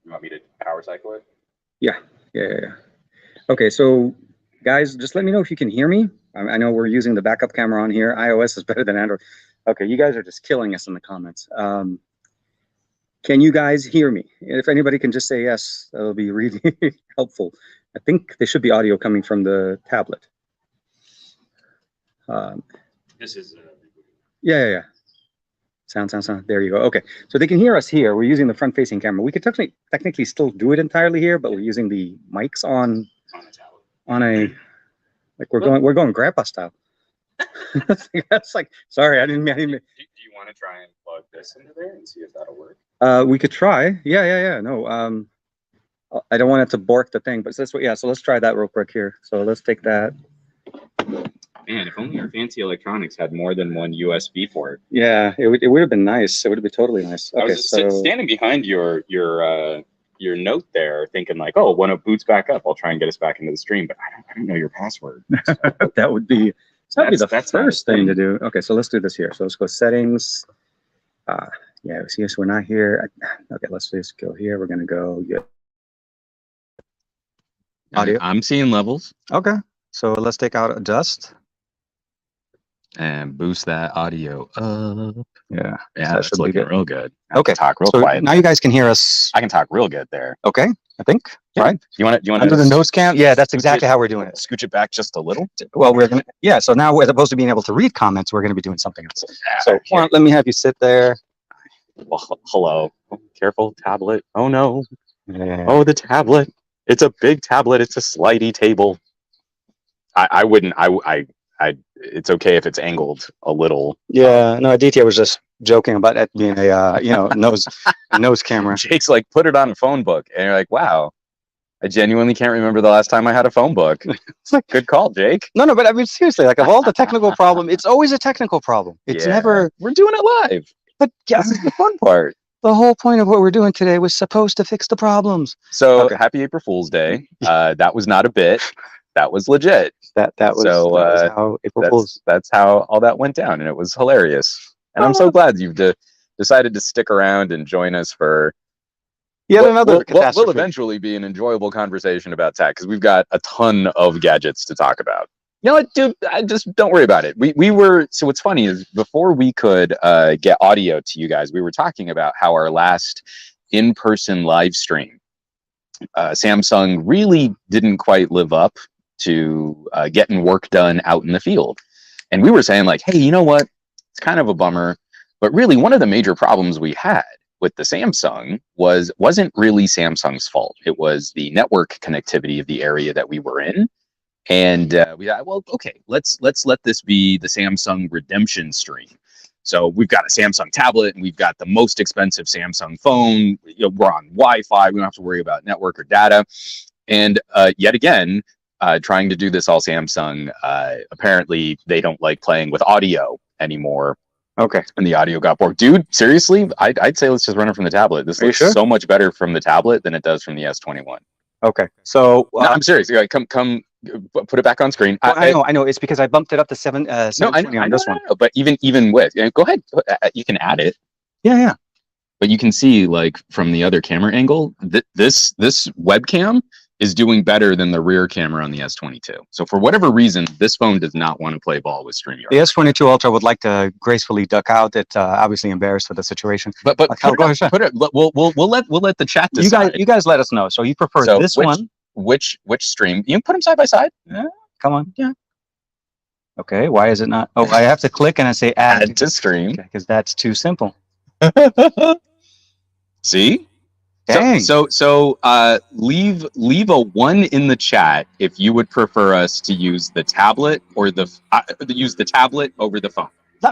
You want me to power cycle it? Yeah. Okay, so guys, just let me know if you can hear me. I know we're using the backup camera on here. iOS is better than Android. Okay, you guys are just killing us in the comments. Can you guys hear me? If anybody can just say yes, that'll be really helpful. I think there should be audio coming from the tablet. This is. Yeah. Sound. There you go. Okay, so they can hear us here. We're using the front-facing camera. We could technically still do it entirely here, but we're using the mics on On a tablet. On a, like we're going grandpa style. That's like, sorry, I didn't. Do you want to try and plug this into there and see if that'll work? We could try. Yeah. No, I don't want it to bork the thing, but that's what. Yeah, so let's try that real quick here. So let's take that. Man, if only our fancy electronics had more than one USB port. Yeah, it would have been nice. It would have been totally nice. Okay, I was standing behind your note there, thinking like, oh, when it boots back up, I'll try and get us back into the stream, but I don't know your password. So. That would be the first thing to do. Okay, so let's do this here. So let's go settings. Yeah, see, so we're not here. Okay, let's just go here. We're gonna go audio. I'm seeing levels. Okay, so let's take out adjust and boost that audio up. Yeah, that's looking real good. Okay, talk real quiet. Now you guys can hear us. I can talk real good there. Okay, I think. Yeah. Right? You want to under the nose cam? Yeah, that's exactly how we're doing it. Scooch it back just a little. Well, we're gonna. Yeah, so now as opposed to being able to read comments, we're gonna be doing something else. So Juan, let me have you sit there. Well, hello. Careful, tablet. Oh no. Yeah. Oh, the tablet. It's a big tablet. It's a slidey table. I wouldn't. It's okay if it's angled a little. Yeah, no, Aditya was just joking about it being a nose camera. Jake's like, put it on a phone book, and you're like, wow, I genuinely can't remember the last time I had a phone book. It's like, good call, Jake. No, but I mean seriously, like of all the technical problem, it's always a technical problem. It's never. We're doing it live, but this is the fun part. The whole point of what we're doing today was supposed to fix the problems. So happy April Fool's Day. That was not a bit. That was legit. That was how April Fool's. That's how all that went down, and it was hilarious. And I'm so glad you've decided to stick around and join us for yet another catastrophe. Will eventually be an enjoyable conversation about tech because we've got a ton of gadgets to talk about. You know what, dude? Just don't worry about it. We were so what's funny is before we could get audio to you guys, we were talking about how our last in-person live stream, Samsung really didn't quite live up to getting work done out in the field. And we were saying like, hey, you know what? It's kind of a bummer. But really, one of the major problems we had with the Samsung wasn't really Samsung's fault. It was the network connectivity of the area that we were in. And we thought, well, okay, let's let this be the Samsung redemption stream. So we've got a Samsung tablet and we've got the most expensive Samsung phone. We're on Wi-Fi. We don't have to worry about network or data. And yet again, trying to do this all Samsung, apparently they don't like playing with audio anymore. Okay. And the audio got bored. Dude, seriously, I'd say let's just run it from the tablet. This looks so much better from the tablet than it does from the S21. Okay. So no, I'm serious. Come put it back on screen. Well, I know. It's because I bumped it up to 720 on this one. But even with, go ahead. You can add it. Yeah. But you can see, like, from the other camera angle, this webcam is doing better than the rear camera on the S22. So for whatever reason, this phone does not want to play ball with StreamYard. The S22 Ultra would like to gracefully duck out. It obviously embarrassed with the situation. But put it. We'll let the chat decide. You guys let us know. So you prefer this one? Which stream? You can put them side by side. Yeah. Come on. Yeah. Okay. Why is it not? Oh, I have to click and I say add to stream because that's too simple. See? Dang. So leave a 1 in the chat if you would prefer us to use the tablet or use the tablet over the phone.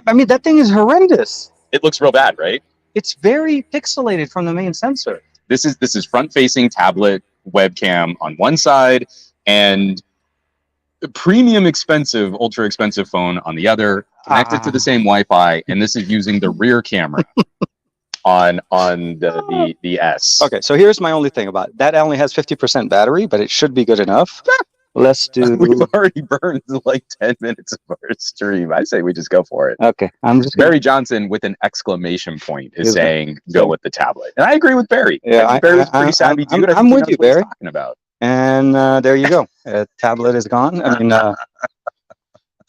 I mean, that thing is horrendous. It looks real bad, right? It's very pixelated from the main sensor. This is front-facing tablet webcam on one side and premium expensive, ultra expensive phone on the other, connected to the same Wi-Fi, and this is using the rear camera. on the S. Okay, so here's my only thing about it. That only has 50% battery, but it should be good enough. Let's do. We've already burned like 10 minutes of our stream. I say we just go for it. Okay, I'm just Barry Johnson with an exclamation point is Is that- saying go with the tablet, and I agree with Barry. Yeah, I think Barry's a pretty savvy dude. I think I'm he with knows you, what he's Barry. talking about. And there you go. Tablet is gone. I mean,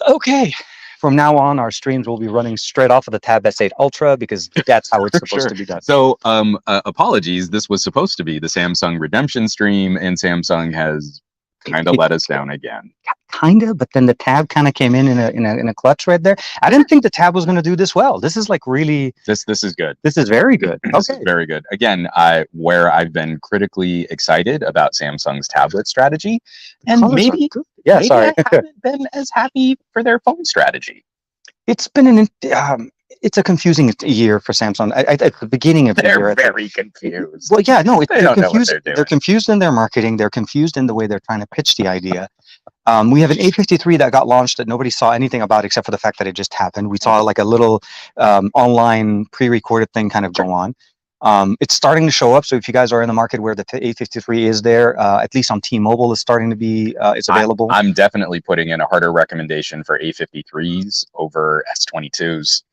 okay. From now on, our streams will be running straight off of the Tab S8 Ultra because that's how it's supposed to be done. So, apologies. This was supposed to be the Samsung redemption stream, and Samsung has kind of let us down again. Kind of, but then the Tab kind of came in a clutch right there. I didn't think the Tab was going to do this well. This is like really. This is good. This is very good. This is very good. Again, where I've been critically excited about Samsung's tablet strategy, and maybe I haven't been as happy for their phone strategy. It's been it's a confusing year for Samsung. At the beginning of the year, they're very confused. Well, yeah, no, they're confused. They're confused in their marketing. They're confused in the way they're trying to pitch the idea. We have an A53 that got launched that nobody saw anything about except for the fact that it just happened. We saw like a little online pre-recorded thing kind of go on. It's starting to show up. So if you guys are in the market where the A53 is there, at least on T-Mobile, is starting to be it's available. I'm definitely putting in a harder recommendation for A53s over S22s.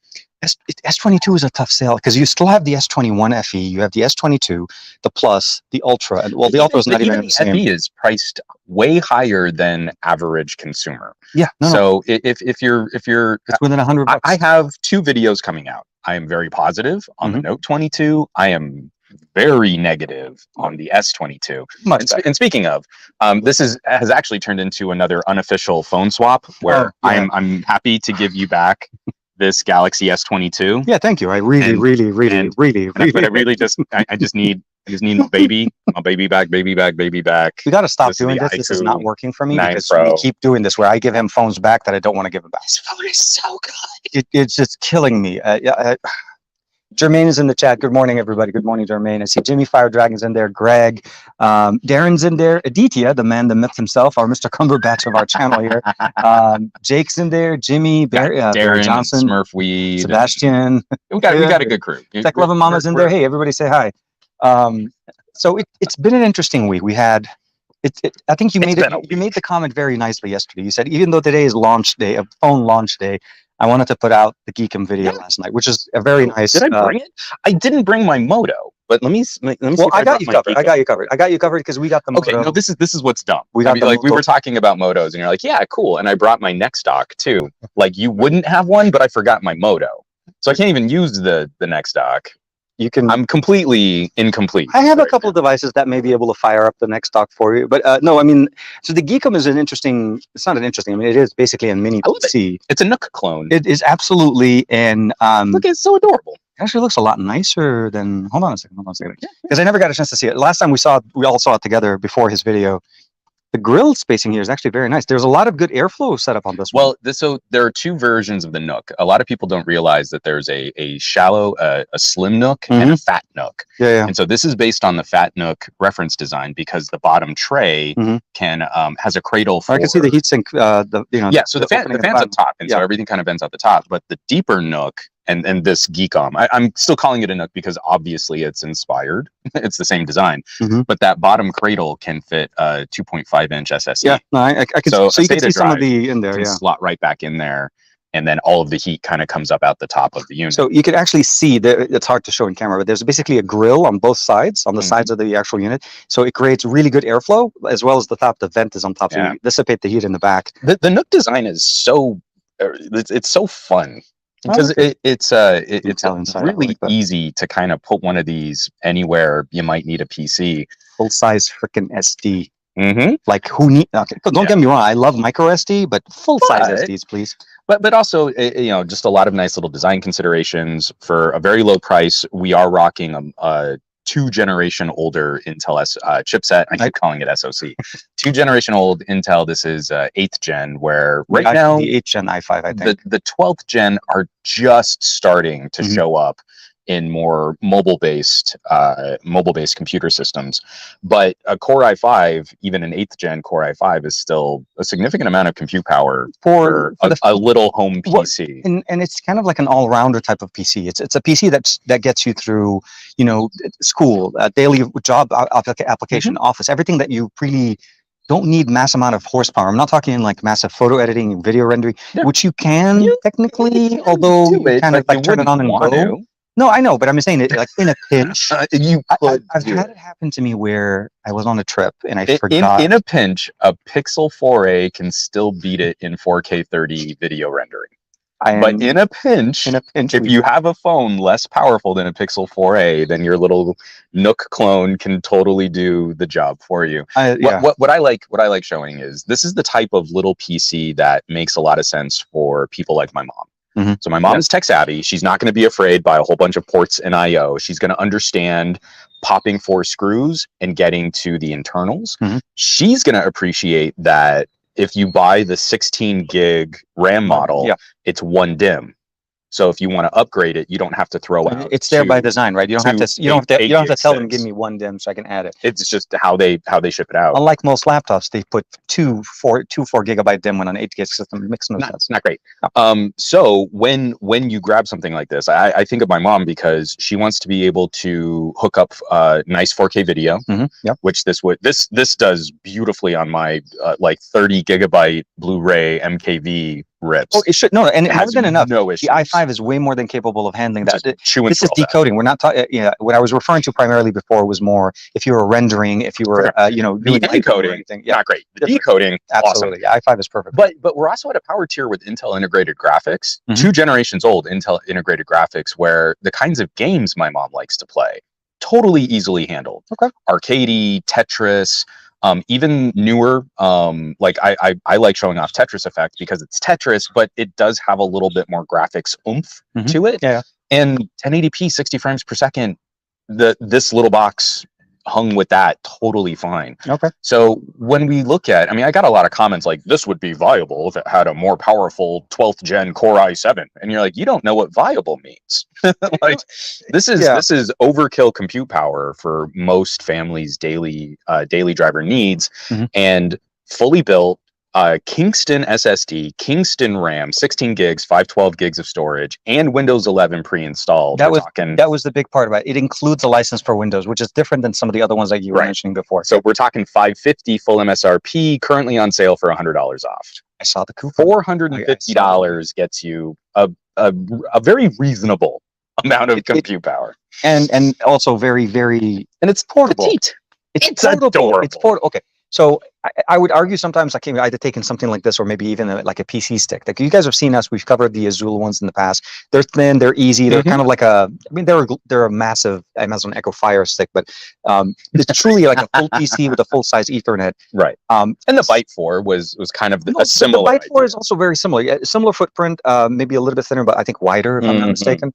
S22 is a tough sale because you still have the S21 FE, you have the S22, the Plus, the Ultra, and well, the Ultra is not even the same. FE is priced way higher than average consumer. Yeah. So if you're it's within $100. I have 2 videos coming out. I am very positive on the Note 22. I am very negative on the S22. And speaking of, this has actually turned into another unofficial phone swap where I'm happy to give you back this Galaxy S22. Yeah, thank you. I really just I just need my baby back. We got to stop doing this. This is not working for me because we keep doing this where I give him phones back that I don't want to give him back. This phone is so good. It's just killing me. Jermaine is in the chat. Good morning, everybody. Good morning, Jermaine. I see Jimmy Fire Dragon's in there. Greg, Darren's in there. Aditya, the man, the myth himself, our Mr. Cumberbatch of our channel here. Jake's in there. Jimmy, Darren Johnson, Smurfweed, Sebastian. We got a good crew. Tech Loving Mama's in there. Hey, everybody, say hi. So it's been an interesting week. We had. I think you made it. You made the comment very nicely yesterday. You said even though today is launch day, a phone launch day, I wanted to put out the Geekom video last night, which is a very nice. Did I bring it? I didn't bring my Moto, but let me. Well, I got you covered. I got you covered because we got the Moto. Okay, no, this is what's dumb. We got we were talking about Motos, and you're like, yeah, cool. And I brought my neck stock too. Like you wouldn't have one, but I forgot my Moto, so I can't even use the neck stock. You can. I'm completely incomplete. I have a couple of devices that may be able to fire up the next stock for you, but no, I mean, so the Geekom is an interesting. It's not an interesting. I mean, it is basically a mini PC. It's a Nook clone. It is absolutely, and look, it's so adorable. It actually looks a lot nicer than. Hold on a second. Because I never got a chance to see it. Last time we all saw it together before his video. The grill spacing here is actually very nice. There's a lot of good airflow set up on this one. Well, so there are 2 versions of the Nook. A lot of people don't realize that there's a shallow, a slim Nook and a fat Nook. Yeah. And so this is based on the fat Nook reference design because the bottom tray has a cradle for. I can see the heatsink. So the fan's up top, and so everything kind of bends out the top. But the deeper Nook and this Geekom, I'm still calling it a Nook because obviously it's inspired. It's the same design, but that bottom cradle can fit a 2.5-inch SSD. Yeah, no, I can. So you can see some of the in there. Yeah, slot right back in there, and then all of the heat kind of comes up out the top of the unit. So you can actually see that it's hard to show in camera, but there's basically a grill on both sides, on the sides of the actual unit. So it creates really good airflow as well as the top. The vent is on top, so you dissipate the heat in the back. The Nook design is so it's so fun. Because it's really easy to kind of put one of these anywhere you might need a PC. Full size freaking SD. Like who need? Okay, don't get me wrong. I love micro SD, but full size SDs, please. But also, just a lot of nice little design considerations for a very low price. We are rocking a 2-generation older Intel chipset. I keep calling it SoC. 2-generation old Intel. This is 8th gen, where now the 8th gen i5, I think the 12th gen are just starting to show up in more mobile-based computer systems. But a Core i5, even an 8th gen Core i5, is still a significant amount of compute power for a little home PC. And it's kind of like an all-rounder type of PC. It's a PC that gets you through, school, daily job application, office, everything that you really don't need mass amount of horsepower. I'm not talking like massive photo editing and video rendering, which you can technically, although you kind of like turn it on and go. No, I know, but I'm just saying it like in a pinch. I've had it happen to me where I was on a trip and I forgot. In a pinch, a Pixel 4a can still beat it in 4K 30 video rendering. But in a pinch, if you have a phone less powerful than a Pixel 4a, then your little Nook clone can totally do the job for you. What I like showing is this is the type of little PC that makes a lot of sense for people like my mom. So my mom is tech savvy. She's not going to be afraid by a whole bunch of ports and I/O. She's going to understand popping 4 screws and getting to the internals. She's going to appreciate that if you buy the 16 gig RAM model, it's 1 DIMM. So if you want to upgrade it, you don't have to throw out. It's there by design, right? You don't have to. You don't have to tell them, give me 1 DIMM so I can add it. It's just how they ship it out. Unlike most laptops, they put two 4 gigabyte DIMM on an 8 gig system. It makes no sense. Not great. So when you grab something like this, I think of my mom because she wants to be able to hook up nice 4K video, which this does beautifully on my like 30 gigabyte Blu-ray MKV rips. Oh, it should and it has been enough. No issue. The i5 is way more than capable of handling that. This is decoding. We're not talking. What I was referring to primarily before was more if you were rendering, if you were doing decoding. Not great. The decoding, absolutely. Awesome. i5 is perfect. But we're also at a power tier with Intel integrated graphics, 2 generations old Intel integrated graphics, where the kinds of games my mom likes to play totally easily handled. Arcadey, Tetris. Even newer, like I like showing off Tetris Effect because it's Tetris, but it does have a little bit more graphics oomph to it. And 1080p, 60 frames per second, this little box hung with that totally fine. So when we look at, I got a lot of comments like, this would be viable if it had a more powerful 12th gen Core i7. And you're like, you don't know what viable means. Like this is overkill compute power for most families' daily driver needs, and fully built Kingston SSD, Kingston RAM, 16 gigs, 512 gigs of storage, and Windows 11 pre-installed. That was the big part about it. It includes a license for Windows, which is different than some of the other ones that you were mentioning before. So we're talking $550 full MSRP, currently on sale for $100 off. I saw the coupon. $450 gets you a very reasonable amount of compute power, and also very, very, and it's portable. Petite. It's adorable. It's portable. Okay. So I would argue sometimes I can either taking something like this or maybe even like a PC stick. Like you guys have seen us, we've covered the Azul ones in the past. They're thin, they're easy, they're kind of like they're a massive Amazon Echo Fire stick, but it's truly like a full PC with a full size Ethernet. And the Byte 4 was kind of a similar. The Byte 4 is also very similar. Similar footprint, maybe a little bit thinner, but I think wider if I'm not mistaken.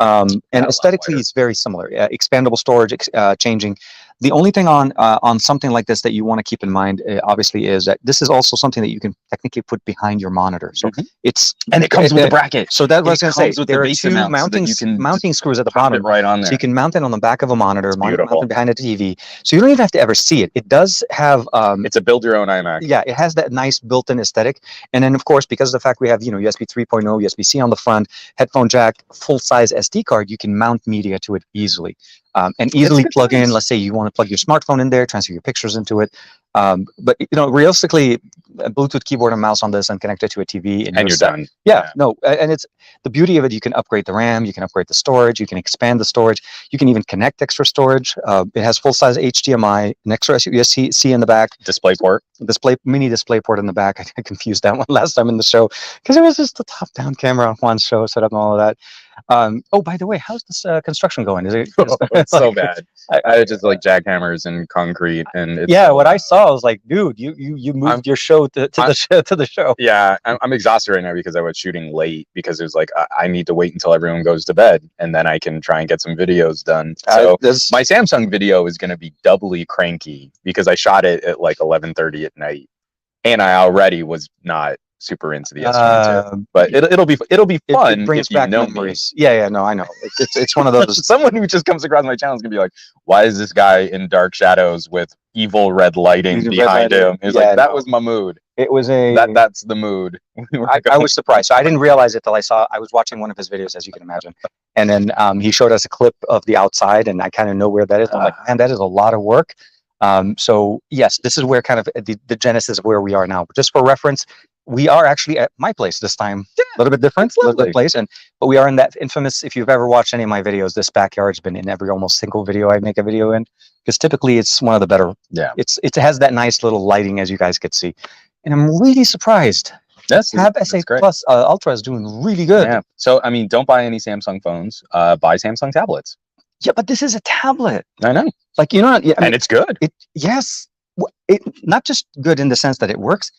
And aesthetically, it's very similar. Expandable storage, changing. The only thing on something like this that you want to keep in mind, obviously, is that this is also something that you can technically put behind your monitor. So it comes with a bracket. So that's what I was going to say. There are 2 mounting screws at the bottom, right on there. So you can mount it on the back of a monitor, mount it behind a TV. So you don't even have to ever see it. It does have. It's a build your own iMac. Yeah, it has that nice built-in aesthetic, and then of course because of the fact we have USB 3.0, USB-C on the front, headphone jack, full-size SD card, you can mount media to it easily. And easily plug in. Let's say you want to plug your smartphone in there, transfer your pictures into it. But realistically, a Bluetooth keyboard and mouse on this and connect it to a TV, and you're done. And it's the beauty of it. You can upgrade the RAM, you can upgrade the storage, you can expand the storage, you can even connect extra storage. It has full size HDMI, an extra USB-C in the back, mini display port in the back. I confused that one last time in the show because it was just the top-down camera on Juan's show, set up and all of that. Oh, by the way, how's this construction going? Is it? It's so bad. I just like jackhammers and concrete, and it's what I saw, I was like, dude, you moved your show to the show. Yeah, I'm exhausted right now because I was shooting late because it was like I need to wait until everyone goes to bed and then I can try and get some videos done. So my Samsung video is going to be doubly cranky because I shot it at like 11:30 at night, and I already was not super into the S22, but it'll be fun. It brings back memories. Yeah, no, I know. It's one of those. Someone who just comes across my channel is gonna be like, "Why is this guy in dark shadows with evil red lighting behind him?" He's like, "That was my mood." It was that's the mood. I was surprised. So I didn't realize it till I was watching one of his videos, as you can imagine, and then he showed us a clip of the outside, and I kind of know where that is. I'm like, man, that is a lot of work. So yes, this is where kind of the genesis of where we are now. Just for reference, we are actually at my place this time. Yeah, a little bit different, it's a little bit lovely. place, but we are in that infamous. If you've ever watched any of my videos, this backyard's been in every almost single video I make a video in, because typically it's one of the better. Yeah. It has that nice little lighting, as you guys could see, and I'm really surprised. That's S8 great. Plus Ultra is doing really good. Yeah. So I mean, don't buy any Samsung phones. Buy Samsung tablets. Yeah, but this is a tablet. I know. Like, you know, I mean, And it's good. Yes, it not just good in the sense that it works.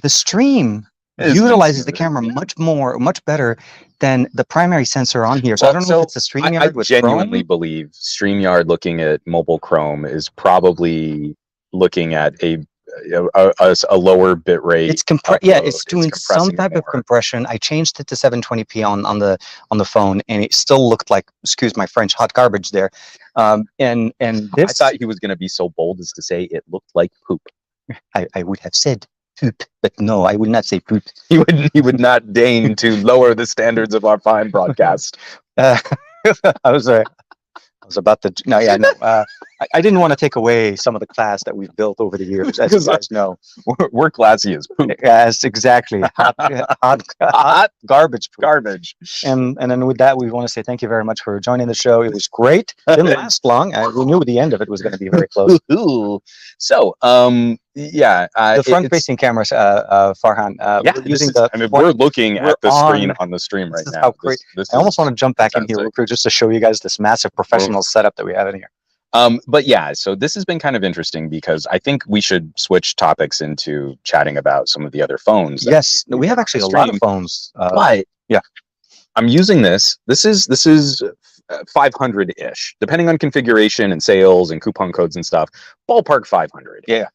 The stream It's utilizes the nice. camera much better than the primary sensor on here. So Well, I don't know if it's the StreamYard I with genuinely Chrome. believe StreamYard looking at mobile Chrome is probably looking at a lower bit rate. It's upload. it's doing some compressing type of more. compression. I changed it to 720p on the phone, and it still looked like, excuse my French, hot garbage there. And I this, thought he was going to be so bold as to say it looked like poop. I would have said poop, but no, I would not say poop. He would not deign to lower the standards of our fine broadcast. I was about to. No, yeah, no. I didn't want to take away some of the class that we've built over the years, as you guys know. We're classy as poop. Yes, exactly. Hot garbage. Poop. Garbage. And then with that, we want to say thank you very much for joining the show. It was great. Didn't last long. We knew the end of it was going to be very close. So, yeah, The front-facing cameras, Farhan. yeah, We're using the. I mean, we're looking at the screen on- on the stream right this is now. how great- This I almost want to jump back in here fantastic. real quick just to show you guys this massive professional setup that we have in here. But yeah, so this has been kind of interesting because I think we should switch topics into chatting about some of the other phones. that Yes, we have actually a lot of stream. phones. But yeah. I'm using this. This is 500-ish, depending on configuration and sales and coupon codes and stuff. Ballpark 500. Yeah.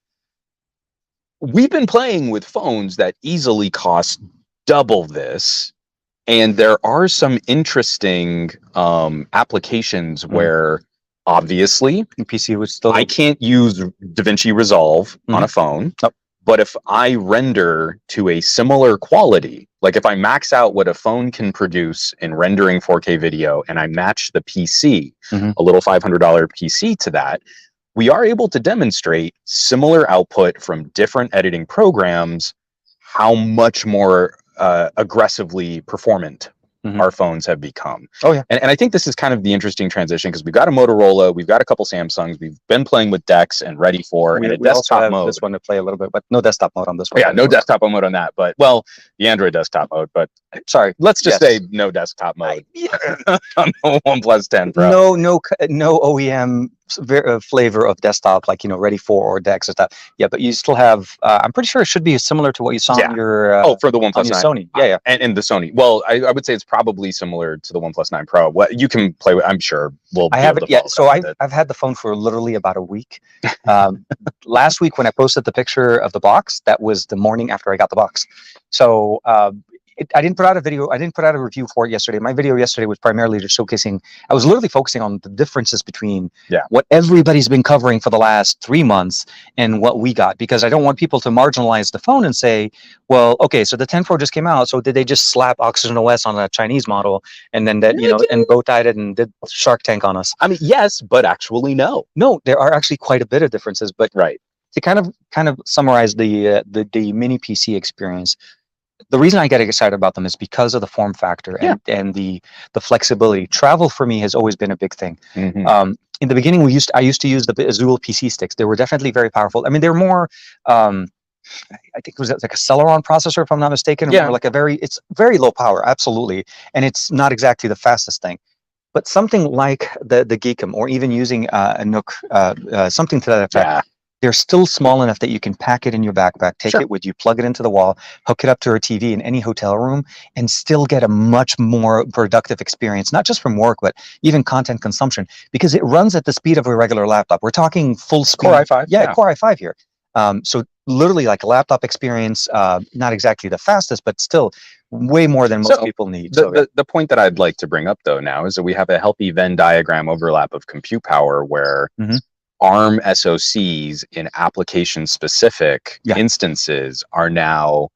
We've been playing with phones that easily cost double this, and there are some interesting applications where obviously PC was still. I can't use DaVinci Resolve on a phone. Nope. But if I render to a similar quality, like if I max out what a phone can produce in rendering 4K video and I match the PC, a little $500 PC to that, we are able to demonstrate similar output from different editing programs, how much more aggressively performant our phones have become. Oh yeah. And I think this is kind of the interesting transition because we've got a Motorola, we've got a couple Samsungs, we've been playing with DeX and Ready for and a We also desktop have mode. this one to play a little bit, but no desktop mode on this one. Yeah, no desktop mode on that, but well, the Android desktop mode, but Sorry, let's just Yes. say no desktop mode on the OnePlus 10 Pro. no OEM flavor of desktop, like, Ready for or DeX or stuff. Yeah, but you still have. I'm pretty sure it should be similar to what you saw Yeah. on your. For the on OnePlus your 9. Sony. Yeah, yeah. And the Sony. Well, I would say it's probably similar to the OnePlus 9 Pro. What you can play with, I'm sure. We'll. I be have able it. to Yeah. follow So that with it. I've had the phone for literally about a week. Last week when I posted the picture of the box, that was the morning after I got the box. So I didn't put out a video. I didn't put out a review for it yesterday. My video yesterday was primarily just showcasing. I was literally focusing on the differences between what everybody's been covering for the last 3 months and what we got, because I don't want people to marginalize the phone and say, well, okay, so the 10 Pro just came out. So did they just slap Oxygen OS on a Chinese model and then that, and bow tied it and did Shark Tank on us? I mean, yes, but actually, no. No, there are actually quite a bit of differences, but Right. to kind of summarize the mini PC experience, the reason I get excited about them is because of the form factor and the flexibility. Travel for me has always been a big thing. In the beginning, I used to use the Azul PC sticks. They were definitely very powerful. I mean, they're more. I think it was like a Celeron processor, if I'm not mistaken. Yeah. Or like it's very low power, absolutely, and it's not exactly the fastest thing. But something like the Geekom, or even using a Nook, something to that effect. Yeah. They're still small enough that you can pack it in your backpack, take Sure. it with you, plug it into the wall, hook it up to a TV in any hotel room, and still get a much more productive experience, not just from work, but even content consumption, because it runs at the speed of a regular laptop. We're talking full speed. Core i5. Yeah, Core i5 here. So literally like a laptop experience, not exactly the fastest, but still way more than most people need. The point that I'd like to bring up, though, now is that we have a healthy Venn diagram overlap of compute power where ARM SoCs in application-specific instances are now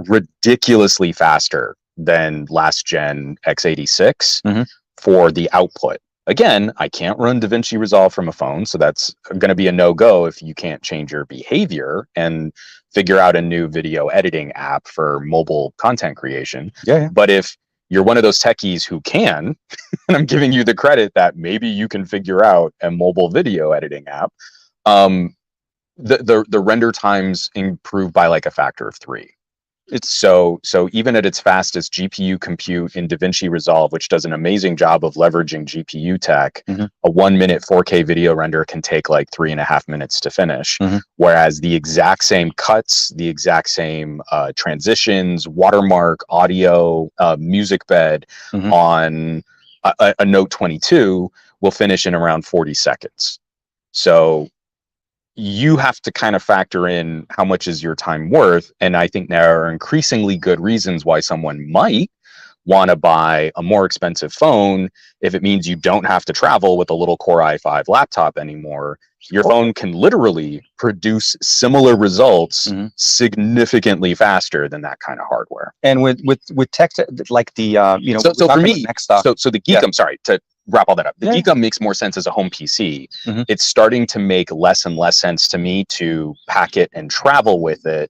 ridiculously faster than last-gen x86 for the output. Again, I can't run DaVinci Resolve from a phone, so that's going to be a no-go if you can't change your behavior and figure out a new video editing app for mobile content creation. Yeah. But if you're one of those techies who can, and I'm giving you the credit that maybe you can figure out a mobile video editing app, the render times improve by like a factor of 3. It's so even at its fastest GPU compute in DaVinci Resolve, which does an amazing job of leveraging GPU tech, a 1 minute 4K video render can take like 3.5 minutes to finish. Whereas the exact same cuts, the exact same transitions, watermark, audio, music bed on a Note 22 will finish in around 40 seconds. So you have to kind of factor in how much is your time worth. And I think there are increasingly good reasons why someone might want to buy a more expensive phone if it means you don't have to travel with a little Core i5 laptop anymore. Your phone can literally produce similar results significantly faster than that kind of hardware. And with tech, like the so for me, next stuff. So the Geekom, sorry to wrap all that up. The Geekom makes more sense as a home PC. It's starting to make less and less sense to me to pack it and travel with it,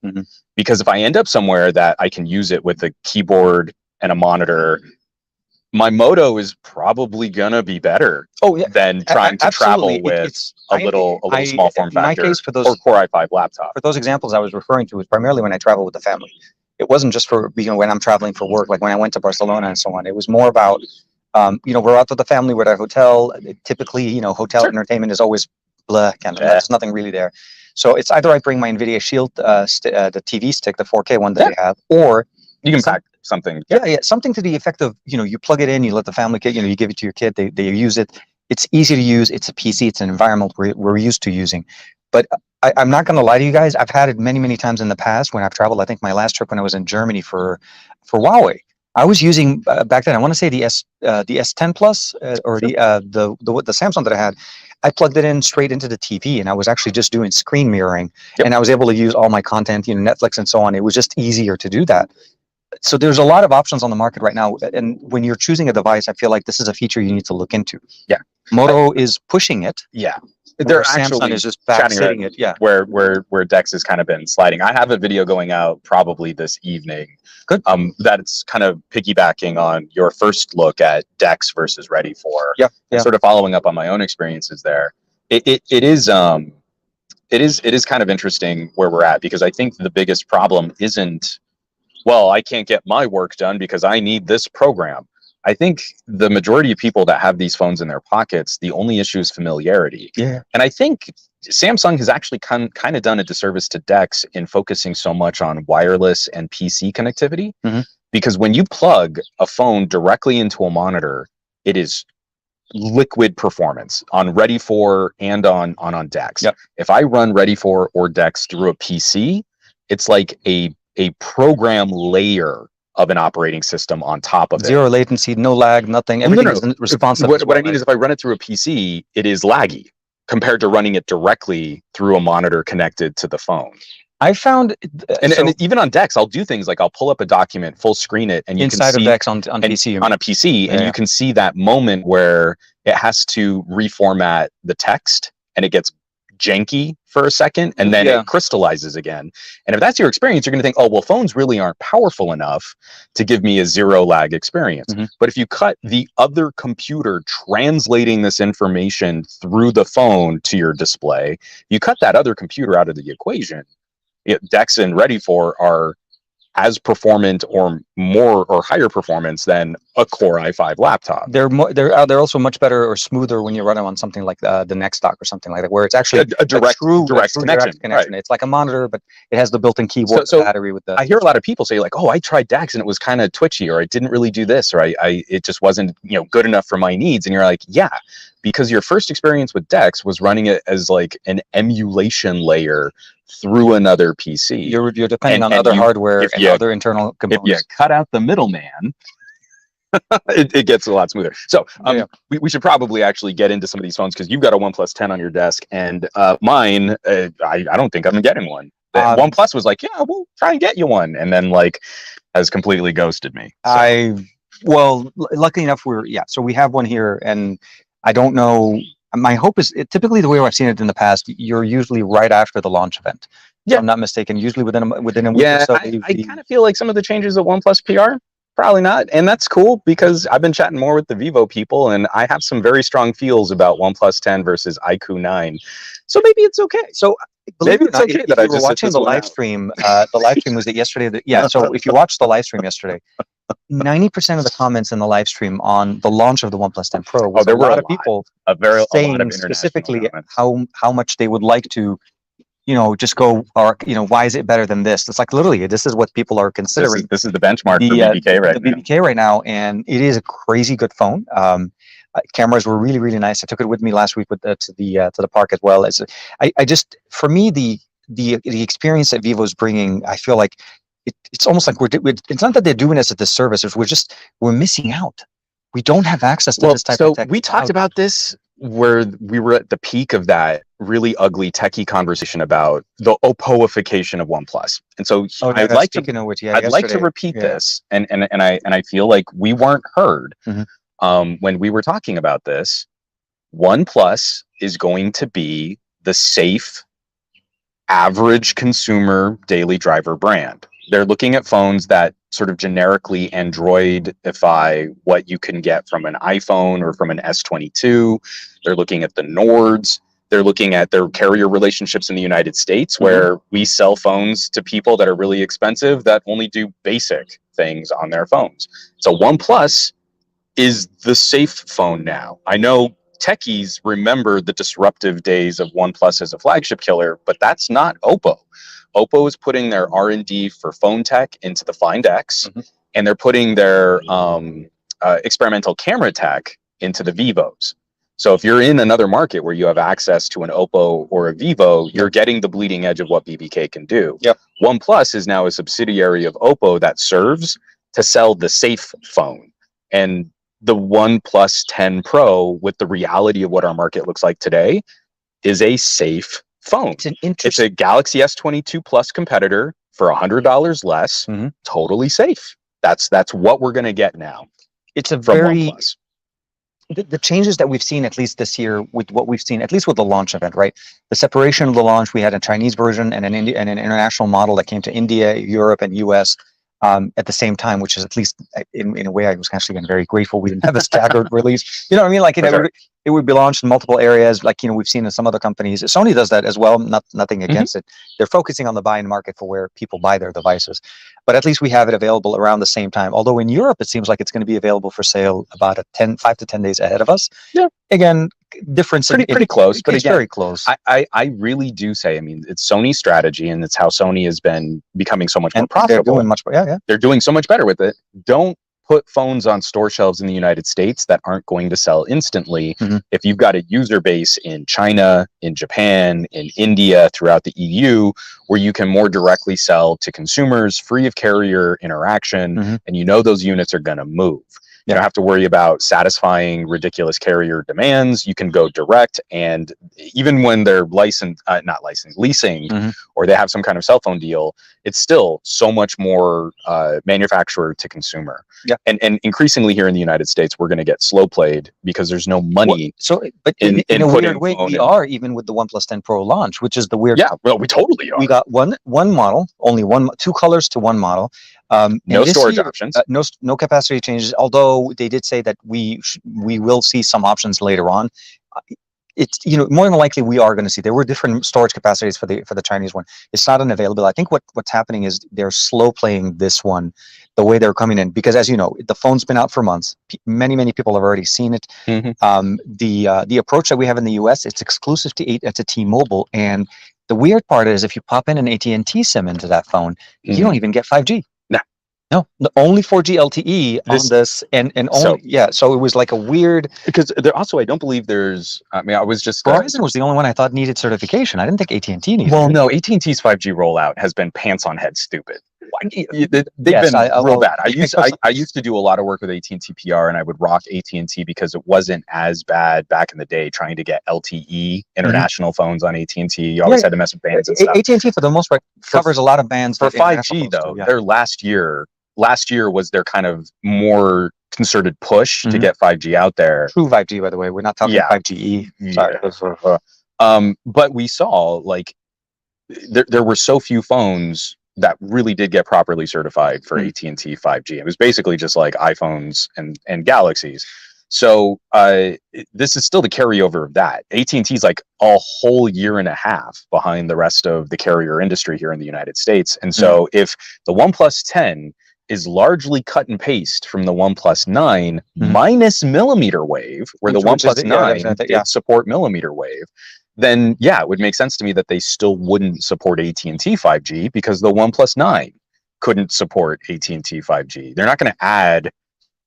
because if I end up somewhere that I can use it with a keyboard and a monitor, my Moto is probably gonna be better than trying to travel with a little small form factor my case for those, or Core i5 laptop. For those examples I was referring to was primarily when I travel with the family. It wasn't just for when I'm traveling for work, like when I went to Barcelona and so on. It was more about we're out with the family, we're at a hotel. Typically, hotel entertainment is always blah, kind of. There's nothing really there. So it's either I bring my NVIDIA Shield, the TV stick, the 4K one that they have, or you can pack something. Something to the effect of, you plug it in, you let the family kid, you give it to your kid, they use it. It's easy to use. It's a PC. It's an environment we're used to using. But I'm not going to lie to you guys. I've had it many, many times in the past when I've traveled. I think my last trip when I was in Germany for Huawei, I was using back then, I want to say the S10 Plus or the Samsung that I had. I plugged it in straight into the TV, and I was actually just doing screen mirroring, and I was able to use all my content, Netflix and so on. It was just easier to do that. So there's a lot of options on the market right now, and when you're choosing a device, I feel like this is a feature you need to look into. Moto is pushing it. They're Samsung actually is just back sitting it. Where Dex has kind of been sliding. I have a video going out probably this evening. Good. That's kind of piggybacking on your first look at Dex versus Ready for. And sort of following up on my own experiences there. It is kind of interesting where we're at, because I think the biggest problem isn't, well, I can't get my work done because I need this program. I think the majority of people that have these phones in their pockets, the only issue is familiarity. And I think Samsung has actually kind of done a disservice to Dex in focusing so much on wireless and PC connectivity, because when you plug a phone directly into a monitor, it is liquid performance on Ready for and on Dex. If I run Ready for or Dex through a PC, it's like a program layer of an operating system on top of it. Zero latency, no lag, nothing. Everything is responsive. What I mean is, if I run it through a PC, it is laggy compared to running it directly through a monitor connected to the phone. I found, and even on Dex, I'll do things like I'll pull up a document, full screen it, and you can see inside of Dex on PC. On a PC, and you can see that moment where it has to reformat the text, and it gets janky for a second, and then it crystallizes again. And if that's your experience, you're going to think, oh, well, phones really aren't powerful enough to give me a zero lag experience. But if you cut the other computer translating this information through the phone to your display, you cut that other computer out of the equation. Dex and Ready for are as performant or more or higher performance than a Core i5 laptop. They're also much better or smoother when you run them on something like the Nextdock or something like that, where it's actually a direct connection. Right. It's like a monitor, but it has the built-in keyboard, the battery with the. I hear a lot of people say like, "Oh, I tried Dex and it was kind of twitchy, or it didn't really do this, or it just wasn't good enough for my needs." And you're like, "Yeah, because your first experience with Dex was running it as like an emulation layer through another PC. You're depending on other hardware and other internal components. If you cut out the middleman, it gets a lot smoother. So we should probably actually get into some of these phones, because you've got a OnePlus 10 on your desk, and mine, I don't think I'm getting one. OnePlus was like, yeah, we'll try and get you one, and then like has completely ghosted me. So. Well, luckily enough, so we have one here, and I don't know. My hope is typically the way I've seen it in the past. You're usually right after the launch event. If I'm not mistaken. Usually within a week or so. I kind of feel like some of the changes at OnePlus PR. Probably not, and that's cool because I've been chatting more with the Vivo people, and I have some very strong feels about OnePlus 10 versus iQOO 9. So maybe it's okay. So maybe it's okay that I were just watching the live stream. The live stream was it yesterday? So if you watched the live stream yesterday, 90% of the comments in the live stream on the launch of the OnePlus 10 Pro was there a were lot of people saying specifically how much they would like to, just go, or why is it better than this? It's like literally this is what people are considering. This is the benchmark for BBK right now. The BBK right now, and it is a crazy good phone. Cameras were really, really nice. I took it with me last week to the park as well. I just, for me, the experience that Vivo's bringing, I feel like it's almost like it's not that they're doing us a disservice. We're missing out. We don't have access to this type of tech. We talked about this where we were at the peak of that really ugly techie conversation about the Oppoification of OnePlus. And so I'd like to repeat this. And I feel like we weren't heard when we were talking about this. OnePlus is going to be the safe, average consumer daily driver brand. They're looking at phones that sort of generically Androidify what you can get from an iPhone or from an S22. They're looking at the Nords. They're looking at their carrier relationships in the United States, where we sell phones to people that are really expensive that only do basic things on their phones. So OnePlus is the safe phone now. I know techies remember the disruptive days of OnePlus as a flagship killer, but that's not Oppo. Oppo is putting their R&D for phone tech into the Find X, and they're putting their experimental camera tech into the Vivos. So if you're in another market where you have access to an Oppo or a Vivo, you're getting the bleeding edge of what BBK can do. OnePlus is now a subsidiary of Oppo that serves to sell the safe phone. And the OnePlus 10 Pro, with the reality of what our market looks like today, is a safe phone. It's a Galaxy S22 Plus competitor for $100 less, totally safe. That's what we're going to get now. It's a very the changes that we've seen, at least this year, with what we've seen, at least with the launch event, right? The separation of the launch, we had a Chinese version and an international model that came to India, Europe, and US at the same time, which is, at least in a way, I was actually very grateful we didn't have a staggered release. You know what I mean? Like it would be launched in multiple areas, like we've seen in some other companies. Sony does that as well. Nothing against it. They're focusing on the buy-in market for where people buy their devices, but at least we have it available around the same time. Although in Europe, it seems like it's going to be available for sale about 5 to 10 days ahead of us. Yeah. Again, difference pretty close, but it's very close. I really do say, I mean, it's Sony's strategy, and it's how Sony has been becoming so much more profitable. They're doing much better. They're doing so much better with it. Don't put phones on store shelves in the United States that aren't going to sell instantly. If you've got a user base in China, in Japan, in India, throughout the EU, where you can more directly sell to consumers free of carrier interaction, and those units are going to move. You don't have to worry about satisfying ridiculous carrier demands. You can go direct, and even when they're leasing, or they have some kind of cell phone deal, it's still so much more manufacturer to consumer. And increasingly here in the United States, we're going to get slow played because there's no money. But in a weird way, we are, even with the OnePlus 10 Pro launch, which is the weird. Yeah, well, we totally are. We got one model, only two colors to one model. No storage options. No capacity changes. Although they did say that we will see some options later on. It's more than likely we are going to see. There were different storage capacities for the Chinese one. It's not unavailable. I think what's happening is they're slow playing this one, the way they're coming in, because as you know, the phone's been out for months. Many people have already seen it. The approach that we have in the US, it's exclusive to T-Mobile, and the weird part is if you pop in an AT&T SIM into that phone, you don't even get 5G. No, only 4G LTE on this, and only so it was like a weird, because there also, I don't believe there's. I mean, I was just Verizon was the only one I thought needed certification. I didn't think AT&T needed. Well, no, AT&T's 5G rollout has been pants on head stupid. They've been real bad. I used to do a lot of work with AT&T PR, and I would rock AT&T because it wasn't as bad back in the day trying to get LTE international phones on AT&T. You always had to mess with bands and stuff. AT&T for the most part covers a lot of bands for 5G though. Their last year was their kind of more concerted push to Mhm. get 5G out there. True 5G, by the way. We're not talking Yeah. 5GE. Sorry. But we saw like there were so few phones that really did get properly certified for AT&T 5G. It was basically just like iPhones and Galaxies. So this is still the carryover of that. AT&T is like a whole year and a half behind the rest of the carrier industry here in the United States. And so if the OnePlus 10 is largely cut and paste from the OnePlus 9 minus millimeter wave, where the OnePlus 9 did support millimeter wave, then yeah, it would make sense to me that they still wouldn't support AT&T 5G because the OnePlus 9 couldn't support AT&T 5G. They're not going to add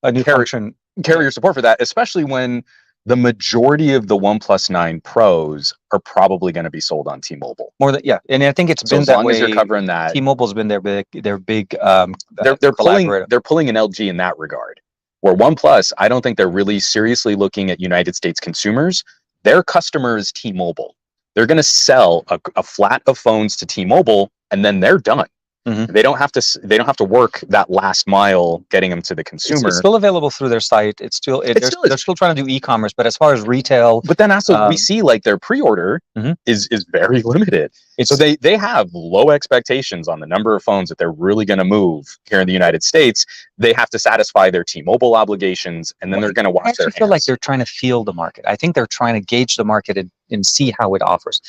a new function, carrier support for that, especially when the majority of the OnePlus 9 Pros are probably going to be sold on T-Mobile. More than and I think it's so been as that long way. As you're covering that, T-Mobile's been their big they're pulling an LG in that regard. Where OnePlus, I don't think they're really seriously looking at United States consumers. Their customer is T-Mobile. They're going to sell a flat of phones to T-Mobile, and then they're done. They don't have to work that last mile getting them to the consumer. It's still available through their site. They're still trying to do e-commerce, but as far as retail, but then also we see like their pre-order is very limited. So they have low expectations on the number of phones that they're really going to move here in the United States. They have to satisfy their T-Mobile obligations, and then they're going to watch their hands. I feel like they're trying to feel the market. I think they're trying to gauge the market and see how it offers.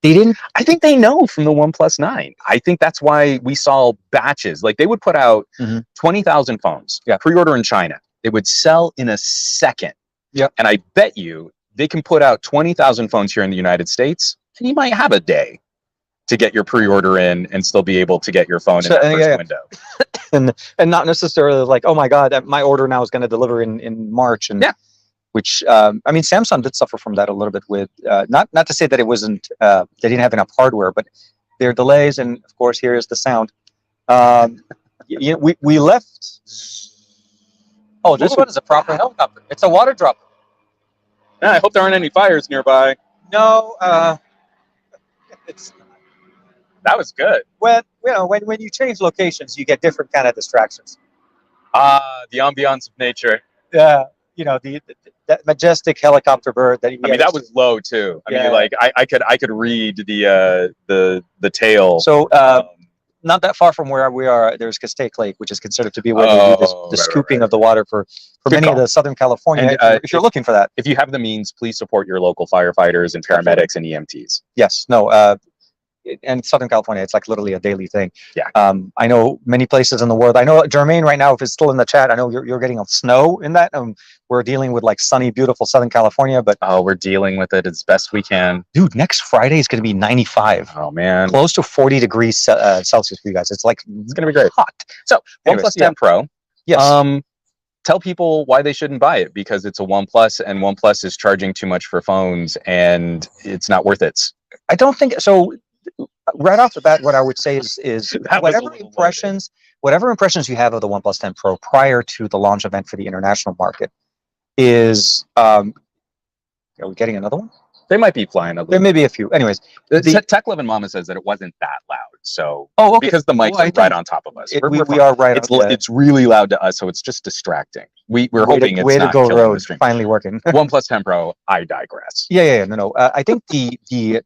I think they know from the OnePlus 9. I think that's why we saw batches. Like they would put out 20,000 phones, pre-order in China. They would sell in a second. And I bet you they can put out 20,000 phones here in the United States, and you might have a day to get your pre-order in and still be able to get your phone in that first window. and not necessarily like, oh my God, my order now is going to deliver in March. And which I mean, Samsung did suffer from that a little bit with not to say that it wasn't they didn't have enough hardware, but there are delays, and of course here is the sound. We left. Oh, this one is a proper helicopter. It's a water dropper. Yeah, I hope there aren't any fires nearby. No, that was good. When you change locations, you get different kind of distractions. The ambiance of nature. Yeah. That majestic helicopter bird that that was low too. I mean, like I could read the tail. So not that far from where we are, there's Castaic Lake, which is considered to be where they do the scooping of the water for many of the Southern California. And, if you're looking for that, if you have the means, please support your local firefighters and paramedics and EMTs. Yes. No. And Southern California, it's like literally a daily thing. Yeah. I know many places in the world. I know Jermaine right now, if it's still in the chat, I know you're getting snow in that. We're dealing with like sunny, beautiful Southern California, but we're dealing with it as best we can. Dude, next Friday is going to be 95. Oh man, close to 40 degrees Celsius for you guys. It's going to be great. Hot. So OnePlus 10 Pro. Yes. Tell people why they shouldn't buy it, because it's a OnePlus and OnePlus is charging too much for phones and it's not worth it. I don't think so. Right off the bat, what I would say is whatever impressions you have of the OnePlus 10 Pro prior to the launch event for the international market is, are we getting another one? They might be flying a little. There may be a few. Anyways, Tech Love and Mama says that it wasn't that loud. So because the mics are right on top of us, we are right. It's really loud to us, so it's just distracting. We're hoping it's way not to go. killing Road the stream. Finally working. OnePlus 10 Pro. I digress. No. I think the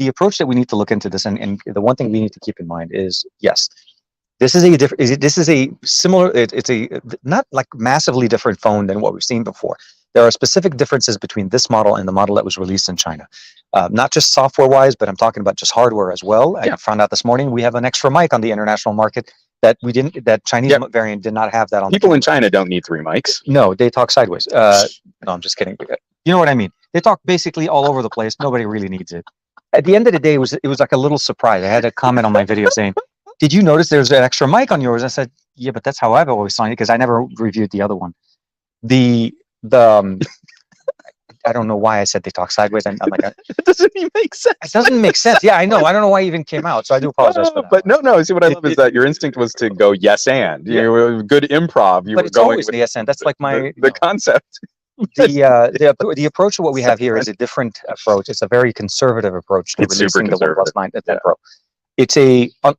approach that we need to look into this, and the one thing we need to keep in mind is, yes, this is a different. This is a similar. It's a not like massively different phone than what we've seen before. There are specific differences between this model and the model that was released in China, not just software-wise, but I'm talking about just hardware as well. I found out this morning we have an extra mic on the international market that we didn't. That Chinese variant did not have that on. People in China don't need 3 mics. No, they talk sideways. No, I'm just kidding. You know what I mean? They talk basically all over the place. Nobody really needs it. At the end of the day, it was like a little surprise. I had a comment on my video saying, "Did you notice there's an extra mic on yours?" I said, "Yeah, but that's how I've always signed it because I never reviewed the other one." I don't know why I said they talk sideways. I'm like, it doesn't even make sense. It doesn't make sense. Yeah, I know. I don't know why it even came out. So I do apologize for that. But no. See, what I love is that your instinct was to go yes and. You were good improv. You but were it's going always with the yes and. That's like my the concept. The approach of what we have here is a different approach. It's a very conservative approach to releasing the OnePlus 9 10 Pro. It's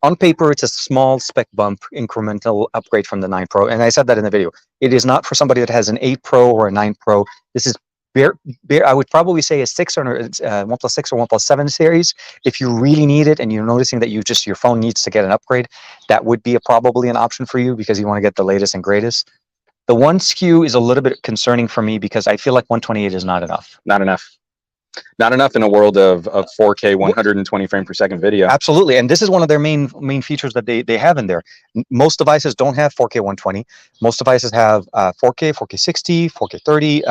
on paper, it's a small spec bump, incremental upgrade from the 9 Pro. And I said that in the video. It is not for somebody that has an 8 Pro or a 9 Pro. This is I would probably say a 6 or OnePlus 6 or OnePlus 7 series. If you really need it and you're noticing that your phone needs to get an upgrade, that would be probably an option for you because you want to get the latest and greatest. The one SKU is a little bit concerning for me because I feel like 128 is not enough. Not enough. Not enough in a world of 4K 120 frame per second video. Absolutely, and this is one of their main features that they have in there. Most devices don't have 4K 120. Most devices have 4K, 4K 60, 4K 30.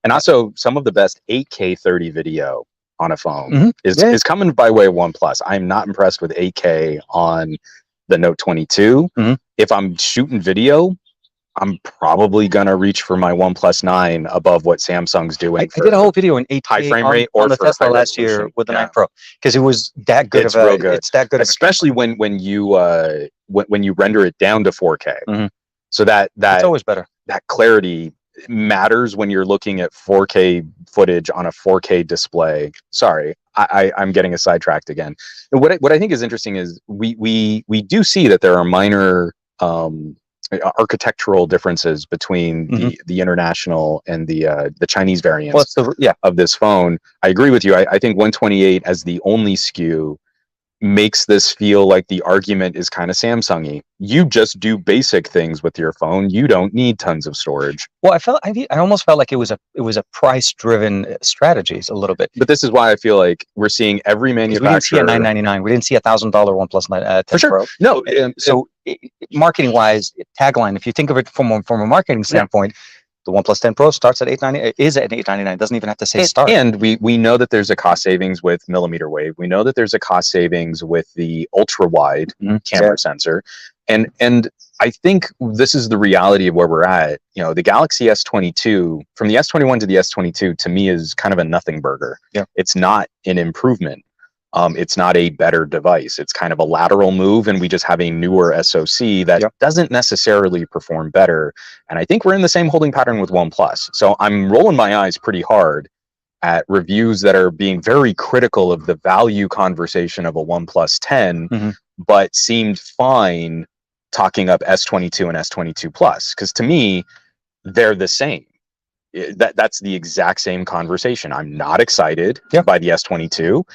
And also, some of the best 8K 30 video on a phone is coming by way of OnePlus. I'm not impressed with 8K on the Note 22. If I'm shooting video, I'm probably gonna reach for my OnePlus 9 above what Samsung's doing. I did a whole video in 8K high frame rate on the Tesla last year with the 9 Pro because it was that good. It's real good. It's that good, especially when you render it down to 4K. So that it's always better. That clarity matters when you're looking at 4K footage on a 4K display. Sorry, I'm getting a sidetracked again. And what I think is interesting is we do see that there are minor architectural differences between the international and the Chinese variants of this phone. I agree with you. I think 128 as the only SKU makes this feel like the argument is kind of Samsung-y. You just do basic things with your phone. You don't need tons of storage. Well, I almost felt like it was a price-driven strategy a little bit. But this is why I feel like we're seeing every manufacturer. We didn't see a $999. We didn't see $1,000 OnePlus 10 For sure. Pro. No. So marketing-wise, tagline. If you think of it from a marketing standpoint. The OnePlus 10 Pro starts at $899. Is at $899. Doesn't even have to say start. And we know that there's a cost savings with millimeter wave. We know that there's a cost savings with the ultra wide camera sensor, and I think this is the reality of where we're at. You know, the Galaxy S22 from the S21 to the S22 to me is kind of a nothing burger. Yeah, it's not an improvement. It's not a better device. It's kind of a lateral move, and we just have a newer SoC that doesn't necessarily perform better. And I think we're in the same holding pattern with OnePlus. So I'm rolling my eyes pretty hard at reviews that are being very critical of the value conversation of a OnePlus 10, but seemed fine talking up S22 and S22 Plus. Because to me, they're the same. That's the exact same conversation. I'm not excited by the S22.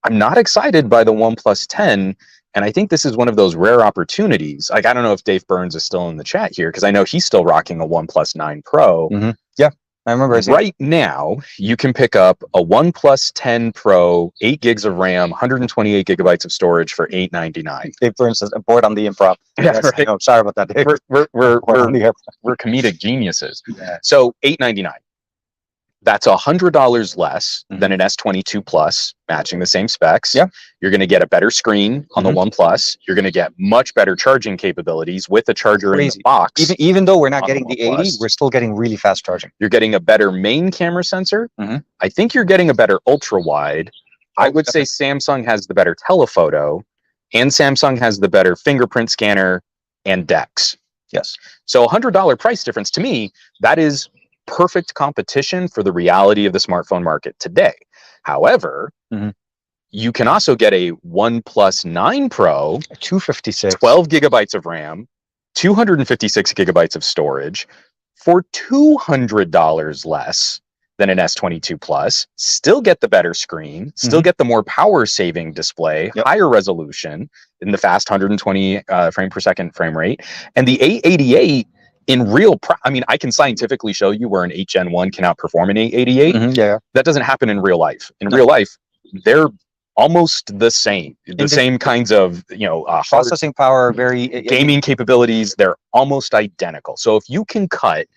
I'm not excited by the OnePlus 10, and I think this is one of those rare opportunities. Like, I don't know if Dave Burns is still in the chat here, because I know he's still rocking a OnePlus 9 Pro. Yeah, I remember. Right now, you can pick up a OnePlus 10 Pro, 8 gigs of RAM, 128 gigabytes of storage for $899. Dave Burns says, bored on the improv. Yeah, right. No, sorry about that, Dave. We're comedic geniuses. So $899. That's $100 less than an S22 Plus, matching the same specs. Yeah, you're going to get a better screen on the OnePlus. You're going to get much better charging capabilities with a charger in the box. Even though we're not getting the 80, we're still getting really fast charging. You're getting a better main camera sensor. I think you're getting a better ultra wide. I would say Samsung has the better telephoto, and Samsung has the better fingerprint scanner and DeX. Yes. So $100 price difference to me, that is perfect competition for the reality of the smartphone market today. However, you can also get a OnePlus 9 Pro, 256, 12 gigabytes of RAM, 256 gigabytes of storage for $200 less than an S22 Plus. Still get the better screen, still get the more power saving display, higher resolution in the fast 120 frame per second frame rate, and the 888 in real, I mean, I can scientifically show you where an 8 Gen 1 can outperform an 888. That doesn't happen in real life. In real life, they're almost the same. The same kinds of, processing power, very gaming capabilities. They're almost identical. So if you can cut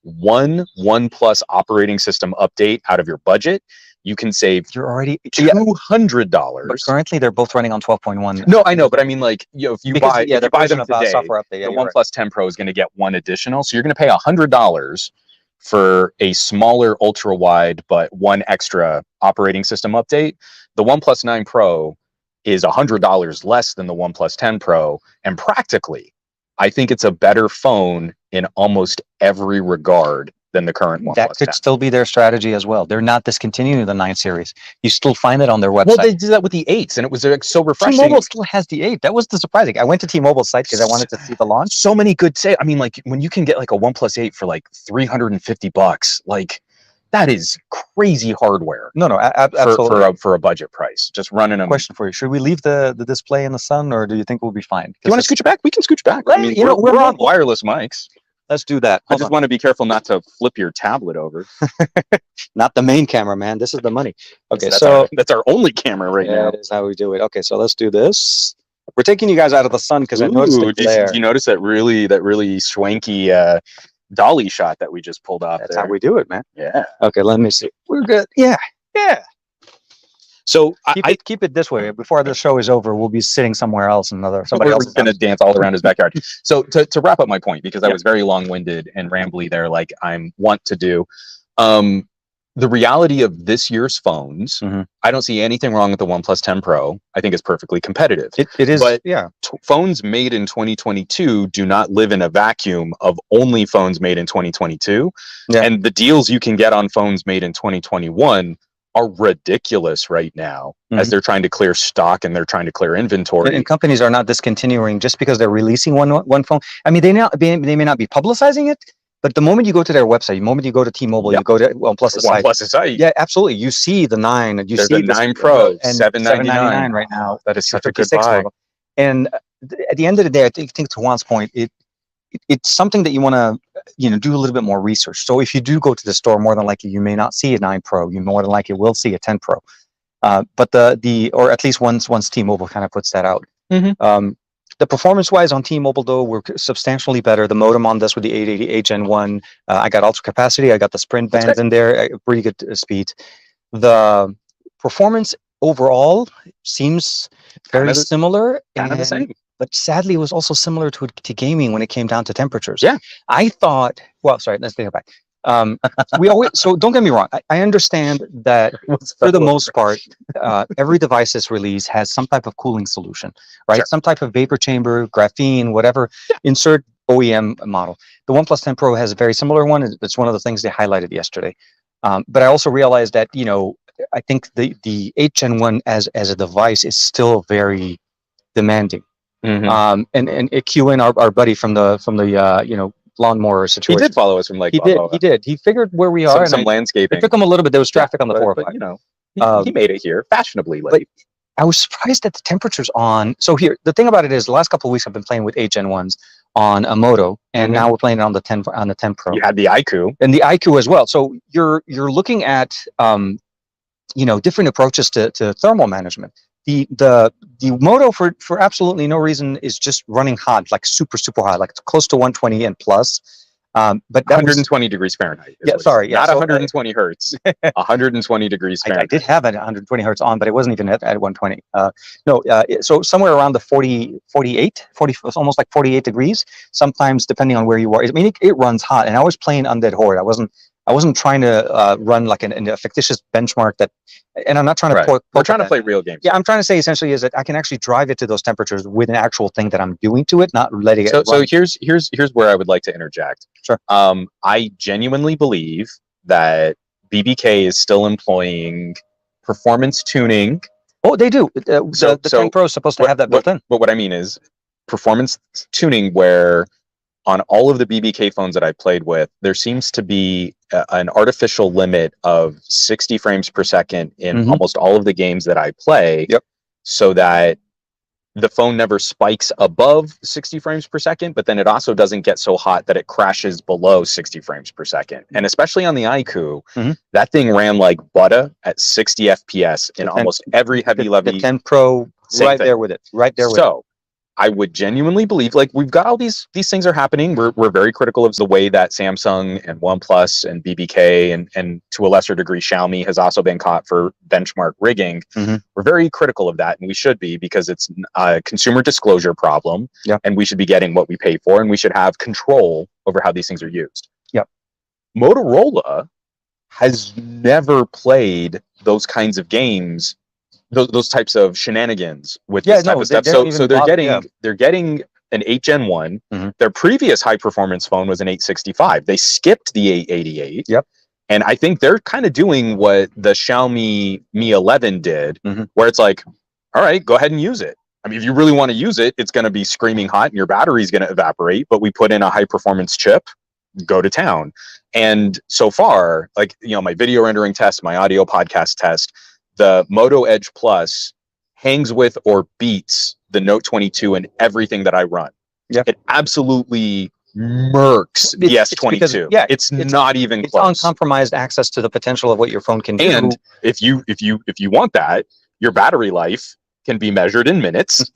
one OnePlus operating system update out of your budget, you can save $200. But currently, they're both running on 12.1. No, I know, but I mean, like, if you buy them today, software update, the OnePlus 10 Pro is going to get one additional. So you're going to pay $100 for a smaller ultra wide, but one extra operating system update. The OnePlus 9 Pro is $100 less than the OnePlus 10 Pro, and practically, I think it's a better phone in almost every regard than the current OnePlus That could 10. still be their strategy as well. They're not discontinuing the 9 series. You still find it on their website. Well, they did that with the 8s, and it was like, so refreshing. T-Mobile still has the 8. That was the surprising. I went to T-Mobile's site because I wanted to see the launch. So many good I mean, like when you can get like a OnePlus 8 for like $350, like that is crazy hardware. No, absolutely. For a budget price. Just running them. Question for you: should we leave the display in the sun, or do you think we'll be fine? You want to scooch it back? We can scooch back. I mean, we're on wireless mics. Let's do that. I just want to be careful not to flip your tablet over. Not the main camera, man. This is the money. Okay, that's our only camera right now. That is how we do it. Okay, so let's do this. We're taking you guys out of the sun because I noticed the glare. Did you notice that really swanky dolly shot that we just pulled off? That's how we do it, man. Yeah. Okay, let me see. We're good. Yeah. So keep it this way. Before the show is over, we'll be sitting somewhere else. Somebody else is going to dance all around his backyard. So to wrap up my point, because I was very long-winded and rambly there, like I'm wont to do. The reality of this year's phones, I don't see anything wrong with the OnePlus 10 Pro. I think it's perfectly competitive. It is, but yeah. Phones made in 2022 do not live in a vacuum of only phones made in 2022. Yeah. And the deals you can get on phones made in 2021 are ridiculous right now as they're trying to clear stock and they're trying to clear inventory. And companies are not discontinuing just because they're releasing one phone. I mean, they may not be publicizing it, but the moment you go to their website, the moment you go to T-Mobile, you go to OnePlus' site. Yeah, absolutely. You see the 9. There's the 9 Pro, and $799 right now. That is such a good buy. Model. And at the end of the day, I think to Juan's point, it's something that you want to do a little bit more research. So if you do go to the store, more than likely you may not see a 9 Pro. You more than likely will see a 10 Pro. But or at least once T-Mobile kind of puts that out. The performance-wise on T-Mobile, though, we're substantially better. The modem on this with the 888 Gen 1, I got ultra capacity. I got the Sprint bands in there, pretty good speed. The performance overall seems very similar. Kind of the same. But sadly, it was also similar to gaming when it came down to temperatures. Yeah. I thought, well, sorry, let's take it back. So don't get me wrong. I understand that for the most part, every device that's released has some type of cooling solution, right? Sure. Some type of vapor chamber, graphene, whatever, insert OEM model. The OnePlus 10 Pro has a very similar one. It's one of the things they highlighted yesterday. But I also realized that, I think the 8 Gen 1 as a device is still very demanding. And QN, our buddy from the lawnmower situation. He did follow us from Lake Balboa. He did. He figured where we are. Some landscaping. It took him a little bit. There was traffic on the 405. He made it here fashionably late. I was surprised that the temperatures on. So here, the thing about it is, the last couple of weeks I've been playing with 8 Gen 1s on a Moto, and now we're playing it on the 10 Pro. You had the iQOO and the iQOO as well. So you're looking at different approaches to thermal management. The Moto for absolutely no reason is just running hot, like super hot, like close to 120 and plus. But 120 degrees Fahrenheit. Yeah, sorry, not 120 hertz. 120 degrees Fahrenheit. I did have it 120 hertz on, but it wasn't even at 120. So somewhere around the 40, almost like 48 degrees. Sometimes depending on where you are. I mean, it runs hot, and I was playing Undead Horde. I wasn't trying to run like a fictitious benchmark and I'm not trying to. We're trying to play real games. Yeah, I'm trying to say essentially is that I can actually drive it to those temperatures with an actual thing that I'm doing to it, not letting it. So here's where I would like to interject. Sure. I genuinely believe that BBK is still employing performance tuning. Oh, they do. The 10 Pro is supposed to have that built in. But what I mean is performance tuning where on all of the BBK phones that I played with, there seems to be an artificial limit of 60 frames per second in almost all of the games that I play, so that the phone never spikes above 60 frames per second, but then it also doesn't get so hot that it crashes below 60 frames per second. And especially on the iQOO, that thing ran like butter at 60 FPS in almost every heavy levy. The 10 Pro, right there with it. So I would genuinely believe, like, we've got all these things are happening. We're very critical of the way that Samsung and OnePlus and BBK and to a lesser degree Xiaomi has also been caught for benchmark rigging. We're very critical of that, and we should be, because it's a consumer disclosure problem, and we should be getting what we pay for, and we should have control over how these things are used. Motorola has never played those kinds of games, those types of shenanigans with this type of stuff. So they're getting an 8 Gen 1. Mhm. Their previous high performance phone was an 865. They skipped the 888. Yep. And I think they're kind of doing what the Xiaomi Mi 11 did, Mhm. where it's like, all right, go ahead and use it. I mean, if you really want to use it, it's going to be screaming hot and your battery's going to evaporate, but we put in a high performance chip, go to town. And so far, like, you know, my video rendering test, my audio podcast test, the Moto Edge Plus hangs with or beats the Note 22 and everything that I run. Yep. It absolutely murks the It's because- S22. yeah, it's not even It's close. uncompromised access to the potential of what your phone can do. And if you want that, your battery life can be measured in minutes.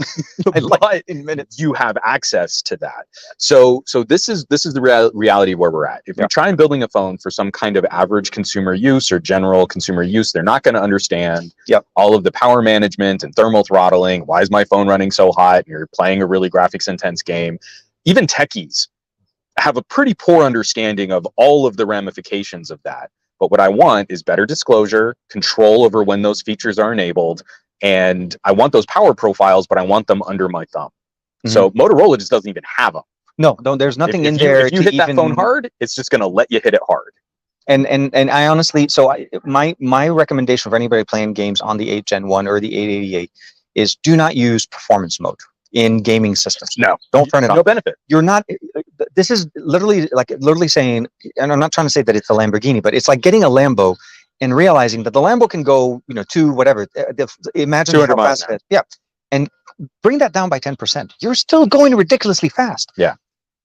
But in minutes. you have access to that. So this is the reality where we're at. If you try and building a phone for some kind of average consumer use or general consumer use, they're not going to understand all of the power management and thermal throttling. Why is my phone running so hot? You're playing a really graphics intense game. Even techies have a pretty poor understanding of all of the ramifications of that. But what I want is better disclosure, control over when those features are enabled, and I want those power profiles, but I want them under my thumb. So Motorola just doesn't even have them. No, there's nothing If in there. If you hit that phone hard, it's just going to let you hit it hard. And I honestly, my recommendation for anybody playing games on the 8 Gen 1 or the 888 is do not use performance mode in gaming systems. No, don't turn it on. No benefit. You're not. This is literally saying, and I'm not trying to say that it's a Lamborghini, but it's like getting a Lambo and realizing that the Lambo can go, to whatever. Imagine 200 how miles fast it is. Yeah, and bring that down by 10%. You're still going ridiculously fast. Yeah.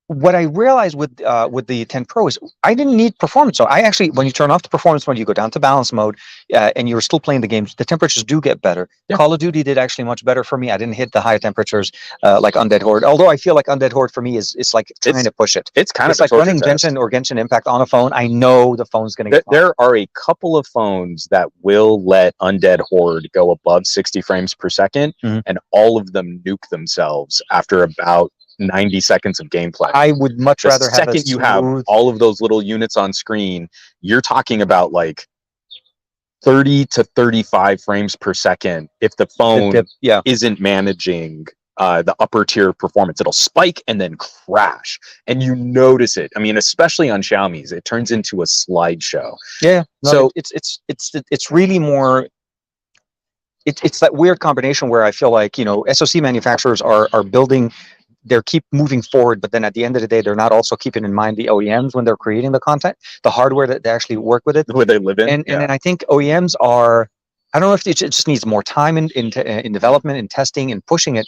What I realized with the 10 Pro is I didn't need performance. So I actually, when you turn off the performance mode, you go down to balance mode, and you're still playing the games. The temperatures do get better. Yeah. Call of Duty did actually much better for me. I didn't hit the high temperatures like Undead Horde. Although I feel like Undead Horde for me is like trying to push it. It's kind of like running Genshin or Genshin Impact on a phone. I know the phone's going to get. There are a couple of phones that will let Undead Horde go above 60 frames per second, and all of them nuke themselves after about 90 seconds of gameplay. I would much rather have second you have all of those little units on screen, you're talking about like 30 to 35 frames per second if the phone isn't managing the upper tier performance. It'll spike and then crash, and you notice it. I mean, especially on Xiaomi's, it turns into a slideshow. Yeah. No, so it's really more. It's that weird combination where I feel like SoC manufacturers are building. They keep moving forward, but then at the end of the day, they're not also keeping in mind the OEMs when they're creating the content, the hardware that they actually work with it, where they live in. And then I think OEMs are. I don't know if it just needs more time in development and testing and pushing it.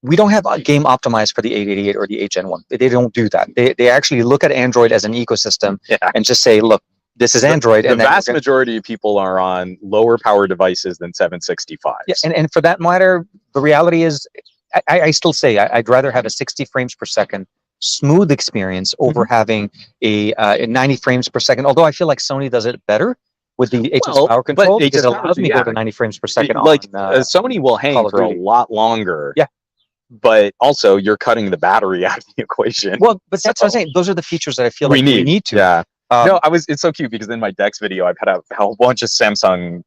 We don't have a game optimized for the 888 or the 8 Gen 1. They don't do that. They actually look at Android as an ecosystem and just say, look, this is Android. The vast majority of people are on lower power devices than 765s. Yeah, and for that matter, the reality is, I still say I'd rather have a 60 frames per second smooth experience over having a 90 frames per second. Although I feel like Sony does it better with the HS power control, because it allows me to go to 90 frames per second. Sony will hang for a lot longer. Yeah. But also, you're cutting the battery out of the equation. Well, but that's what I'm saying. Those are the features that I feel like we need to. Yeah. No, it's so cute because in my Dex video, I've had a whole bunch of Samsung.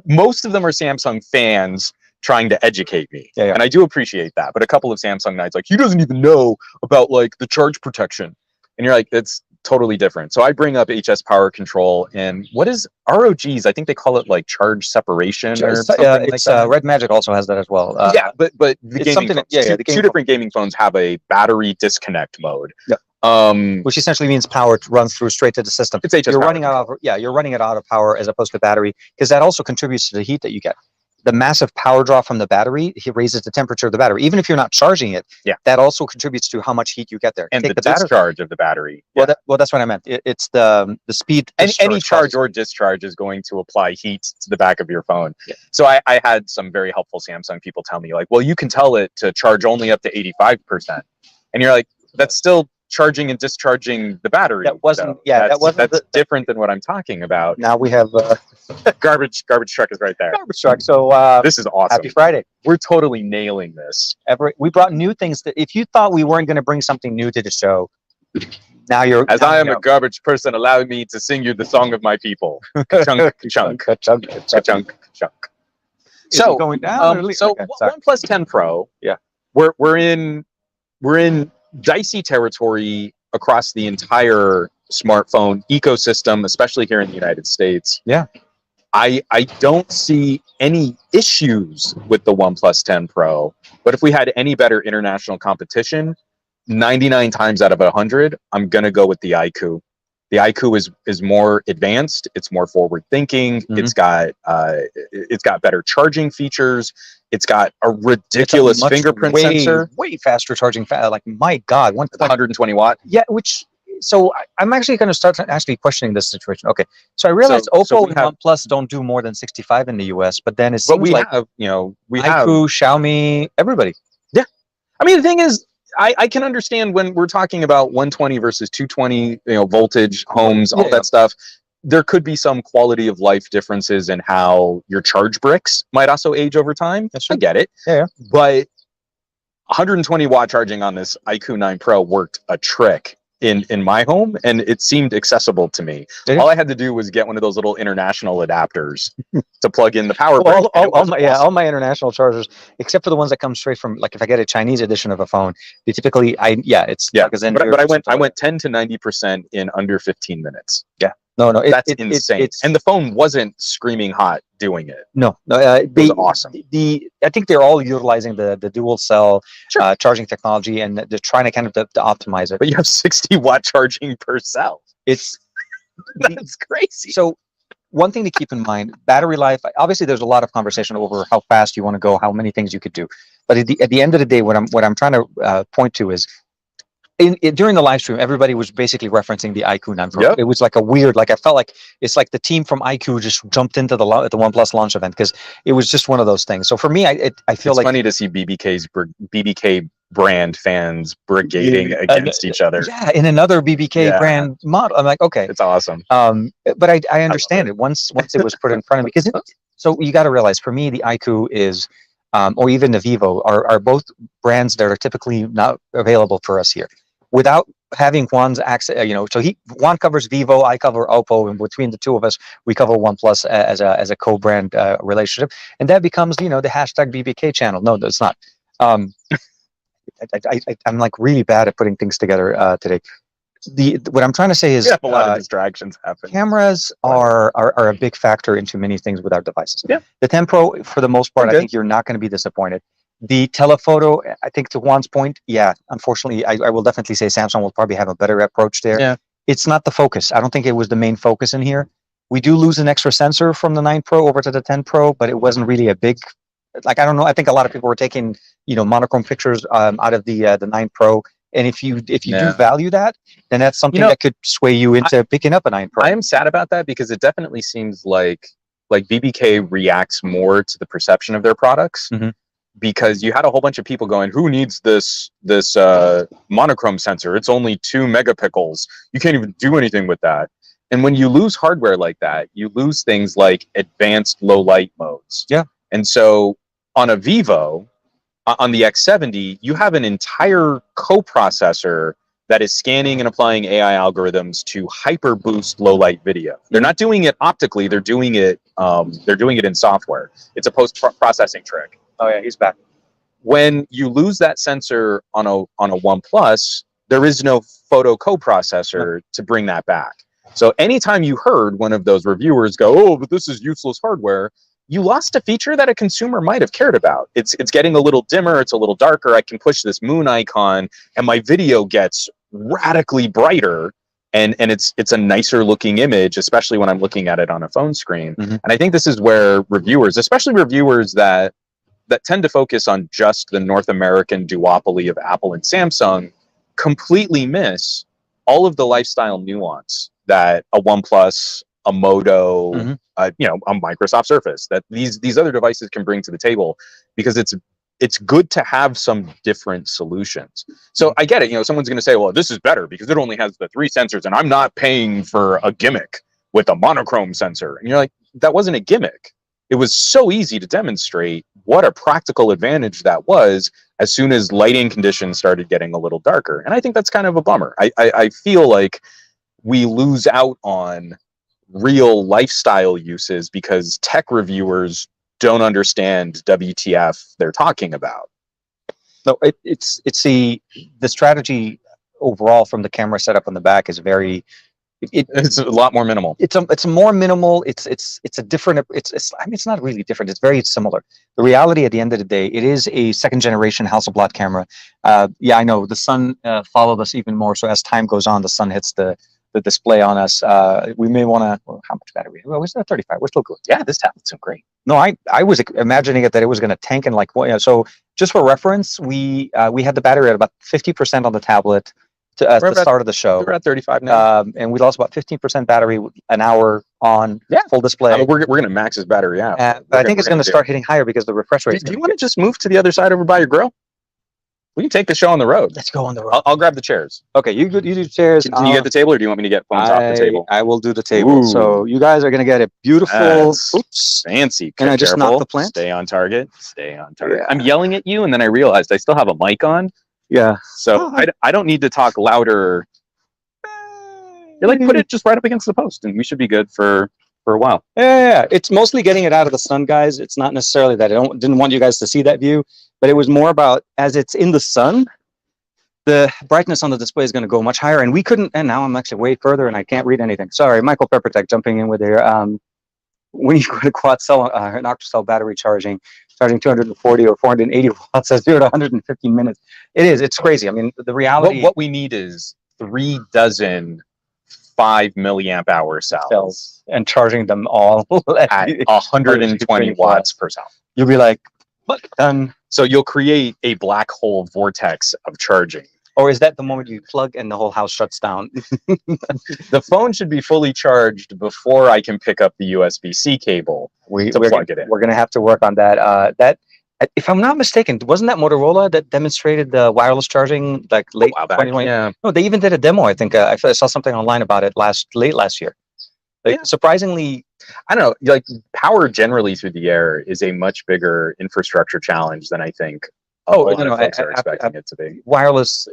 Most of them are Samsung fans trying to educate me. Yeah. And I do appreciate that. But a couple of Samsung guys like, he doesn't even know about like the charge protection. And you're like, it's totally different. So I bring up HS power control, and what is ROGs? I think they call it like charge separation or something like that. Red Magic also has that as well. But the gaming phones, two different gaming phones have a battery disconnect mode. Yeah. Which essentially means power runs through straight to the system. It's HS you're running it out of power as opposed to battery, because that also contributes to the heat that you get. The massive power draw from the battery, it raises the temperature of the battery. Even if you're not charging it, that also contributes to how much heat you get there. And the discharge of the battery. Well, that's what I meant. It's the speed. Any charge or discharge is going to apply heat to the back of your phone. Yeah. So I had some very helpful Samsung people tell me, like, well, you can tell it to charge only up to 85%. And you're like, that's still charging and discharging the battery. That wasn't, that's different than what I'm talking about. Now we have garbage truck is right there. Garbage truck. So this is awesome. Happy Friday. We're totally nailing this. We brought new things that if you thought we weren't going to bring something new to the show, now you're. As I am a garbage person, allow me to sing you the song of my people. Ka-chunk, ka-chunk, ka-chunk, ka-chunk, ka-chunk. So going down. OnePlus 10 Pro. Yeah. We're in we're in dicey territory across the entire smartphone ecosystem, especially here in the United States. Yeah. I don't see any issues with the OnePlus 10 Pro, but if we had any better international competition, 99 times out of 100, I'm going to go with the iQOO. The iQOO is more advanced, it's more forward thinking, it's got better charging features, it's got a ridiculous fingerprint sensor, way faster charging. Like, my God, 120 watt. Yeah, so I'm actually going to start actually questioning this situation. Okay, so I realized Oppo and OnePlus don't do more than 65 in the US, but then it seems we like have iQOO, Xiaomi, everybody. Yeah, I mean, the thing is, I can understand when we're talking about 120 versus 220, voltage, homes, all that stuff. There could be some quality of life differences in how your charge bricks might also age over time. I get it. Yeah. But 120 watt charging on this iQOO 9 Pro worked a trick in my home, and it seemed accessible to me. All I had to do was get one of those little international adapters to plug in the power brick. All my international chargers, except for the ones that come straight from, like, if I get a Chinese edition of a phone, they typically but I went 10 to 90% in under 15 minutes. Yeah. No, that's insane. And the phone wasn't screaming hot doing it. No, it was awesome. I think they're all utilizing the dual cell charging technology, and they're trying to kind of to optimize it. But you have 60 watt charging per cell. That's crazy. So one thing to keep in mind, battery life. Obviously, there's a lot of conversation over how fast you want to go, how many things you could do. But at the end of the day, what I'm trying to point to is, during the live stream, everybody was basically referencing the iQOO 9 Pro. It was like a weird, I felt like it's like the team from iQOO just jumped into the OnePlus launch event, because it was just one of those things. So for me, I feel it's funny to see BBK brand fans brigading against each other. Yeah, in another BBK brand model. I'm like, okay, it's awesome. But I understand it once it was put in front of me, because so you got to realize, for me, the iQOO is, or even the Vivo are both brands that are typically not available for us here. Without having Juan's access, so Juan covers Vivo, I cover Oppo, and between the two of us, we cover OnePlus as a co-brand relationship, and that becomes the hashtag BBK channel. No, it's not. I'm like really bad at putting things together today. What I'm trying to say is, a lot of distractions happen. Cameras are a big factor into many things with our devices. Yeah. The 10 Pro, for the most part, I think you're not going to be disappointed. The telephoto, I think, to Juan's point, unfortunately, I will definitely say Samsung will probably have a better approach there. Yeah. It's not the focus. I don't think it was the main focus in here. We do lose an extra sensor from the 9 Pro over to the 10 Pro, but it wasn't really a big, I don't know. I think a lot of people were taking, monochrome pictures out of the 9 Pro. And if you do value that, then that's something that could sway you into picking up a 9 Pro. I am sad about that, because it definitely seems like BBK reacts more to the perception of their products. Because you had a whole bunch of people going, who needs this monochrome sensor? It's only 2 megapixels. You can't even do anything with that. And when you lose hardware like that, you lose things like advanced low light modes. Yeah. And so on a Vivo, on the X70, you have an entire coprocessor that is scanning and applying AI algorithms to hyper boost low light video. They're not doing it optically, they're doing it in software. It's a post-processing trick. Oh yeah, he's back. When you lose that sensor on a OnePlus, there is no photo coprocessor to bring that back. So anytime you heard one of those reviewers go, "Oh, but this is useless hardware," you lost a feature that a consumer might have cared about. It's getting a little dimmer, it's a little darker. I can push this moon icon, and my video gets radically brighter. And it's a nicer looking image, especially when I'm looking at it on a phone screen. And I think this is where reviewers, especially reviewers that tend to focus on just the North American duopoly of Apple and Samsung, completely miss all of the lifestyle nuance that a OnePlus, a Moto, a Microsoft Surface, that these other devices can bring to the table, because it's good to have some different solutions. So I get it. Someone's going to say, well, this is better because it only has the 3 sensors, and I'm not paying for a gimmick with a monochrome sensor. And you're like, that wasn't a gimmick. It was so easy to demonstrate what a practical advantage that was as soon as lighting conditions started getting a little darker. And I think that's kind of a bummer. I feel like we lose out on real lifestyle uses because tech reviewers don't understand WTF they're talking about. No, it's the strategy overall from the camera setup on the back is very. It's a lot more minimal. It's more minimal. It's a different. I mean, it's not really different. It's very similar. The reality at the end of the day, it is a second generation Hasselblad camera. Yeah, I know the sun followed us even more. So as time goes on, the sun hits the display on us. We may want to. Well, how much battery? Well, we're still at 35. We're still good. Yeah, this tablet's so great. No, I was imagining it that it was going to tank in like what. You know, so just for reference, we had the battery at about 50% on the tablet. At the start of the show, we're at 35 now, and we lost about 15% battery an hour on full display. I mean, we're going to max his battery out. But I think it's going to start hitting higher because the refresh rate. Do you want to just move to the other side over by your grill? We can take the show on the road. Let's go on the road. I'll grab the chairs. Okay, you do chairs. Can you get the table, or do you want me to get phones off the table? I will do the table. Ooh. So you guys are going to get a beautiful. Oops. Fancy. Can I just knock the plant? Stay on target. Stay on target. Yeah. I'm yelling at you, and then I realized I still have a mic on. Yeah. So I don't need to talk louder. You're like, put it just right up against the post, and we should be good for a while. Yeah. It's mostly getting it out of the sun, guys. It's not necessarily that I didn't want you guys to see that view, but it was more about as it's in the sun, the brightness on the display is going to go much higher, and we couldn't. And now I'm actually way further, and I can't read anything. Sorry, Michael Peppertech jumping in with here. When you go to quad cell, an octa-cell battery charging 240 or 480 watts, says 0 to 150 minutes. It's crazy. I mean, the reality. What we need is 3 dozen 5 milliamp hour cells and charging them all at 120 watts per cell. You'll be like, what? Done. So you'll create a black hole vortex of charging. Or is that the moment you plug and the whole house shuts down? The phone should be fully charged before I can pick up the USB-C cable to plug it in. We're going to have to work on that. If I'm not mistaken, wasn't that Motorola that demonstrated the wireless charging like late 2020? Yeah. No, they even did a demo. I think I saw something online about it late last year. Surprisingly, I don't know. Like power generally through the air is a much bigger infrastructure challenge than I think a lot of folks are expecting it to be. Wireless,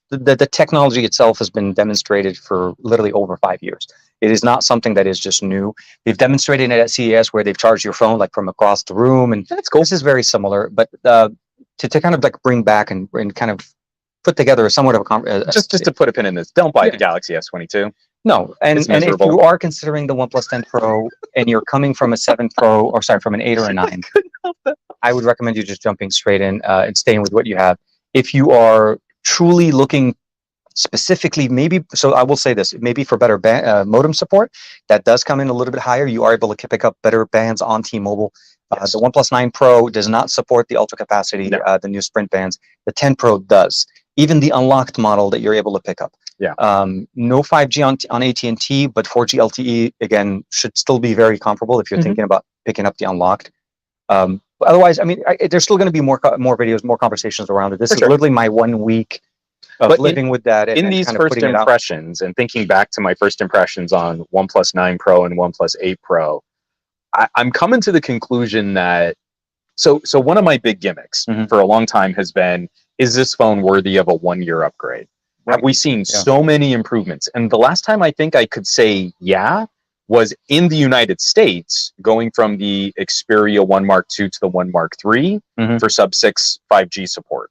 the technology itself has been demonstrated for literally over 5 years. It is not something that is just new. They've demonstrated it at CES where they've charged your phone like from across the room, and that's cool. This is very similar, but to kind of like bring back and kind of put together somewhat of a just to put a pin in this, don't buy the Galaxy S22. No, and if you are considering the OnePlus 10 Pro and you're coming from a 7 Pro, or sorry, from an 8 or a 9, I would recommend you just jumping straight in and staying with what you have. If you are truly looking specifically, maybe, so I will say this, maybe for better modem support, that does come in a little bit higher. You are able to pick up better bands on T-Mobile. The OnePlus 9 Pro does not support the ultra capacity, the new Sprint bands. The 10 Pro does. Even the unlocked model that you're able to pick up. Yeah. No 5G on AT&T, but 4G LTE again should still be very comparable if you're thinking about picking up the unlocked. Otherwise, I mean, there's still going to be more videos, more conversations around it. This is literally my 1 week of living with that. And, in these first impressions, and thinking back to my first impressions on OnePlus 9 Pro and OnePlus 8 Pro, I'm coming to the conclusion that so one of my big gimmicks for a long time has been, is this phone worthy of a 1-year upgrade? Right. Have we seen so many improvements? And the last time I think I could say was in the United States, going from the Xperia 1 Mark II to the 1 Mark III for sub-6 5G support.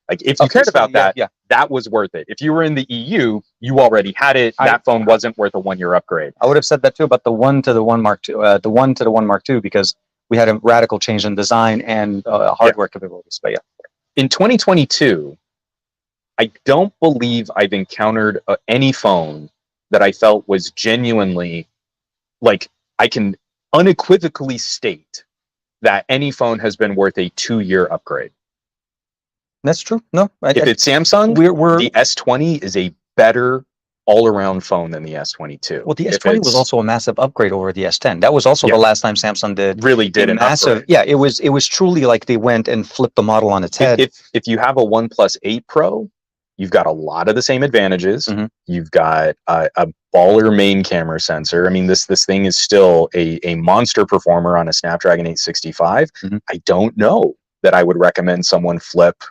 Like if you cared about that, that was worth it. If you were in the EU, you already had it. That phone wasn't worth a 1-year upgrade. I would have said that too about the 1 to the 1 Mark II, the 1 to the 1 Mark II, because we had a radical change in design and hardware capabilities. But in 2022, I don't believe I've encountered any phone that I felt was genuinely, like, I can unequivocally state that any phone has been worth a 2-year upgrade. That's true. No, if it's Samsung, the S20 is a better all-around phone than the S22. Well, the S20 was also a massive upgrade over the S10. That was also the last time Samsung did a massive. Yeah, it was truly like they went and flipped the model on its head. If you have a OnePlus 8 Pro, you've got a lot of the same advantages. You've got a baller main camera sensor. I mean, this thing is still a monster performer on a Snapdragon 865. I don't know that I would recommend someone flip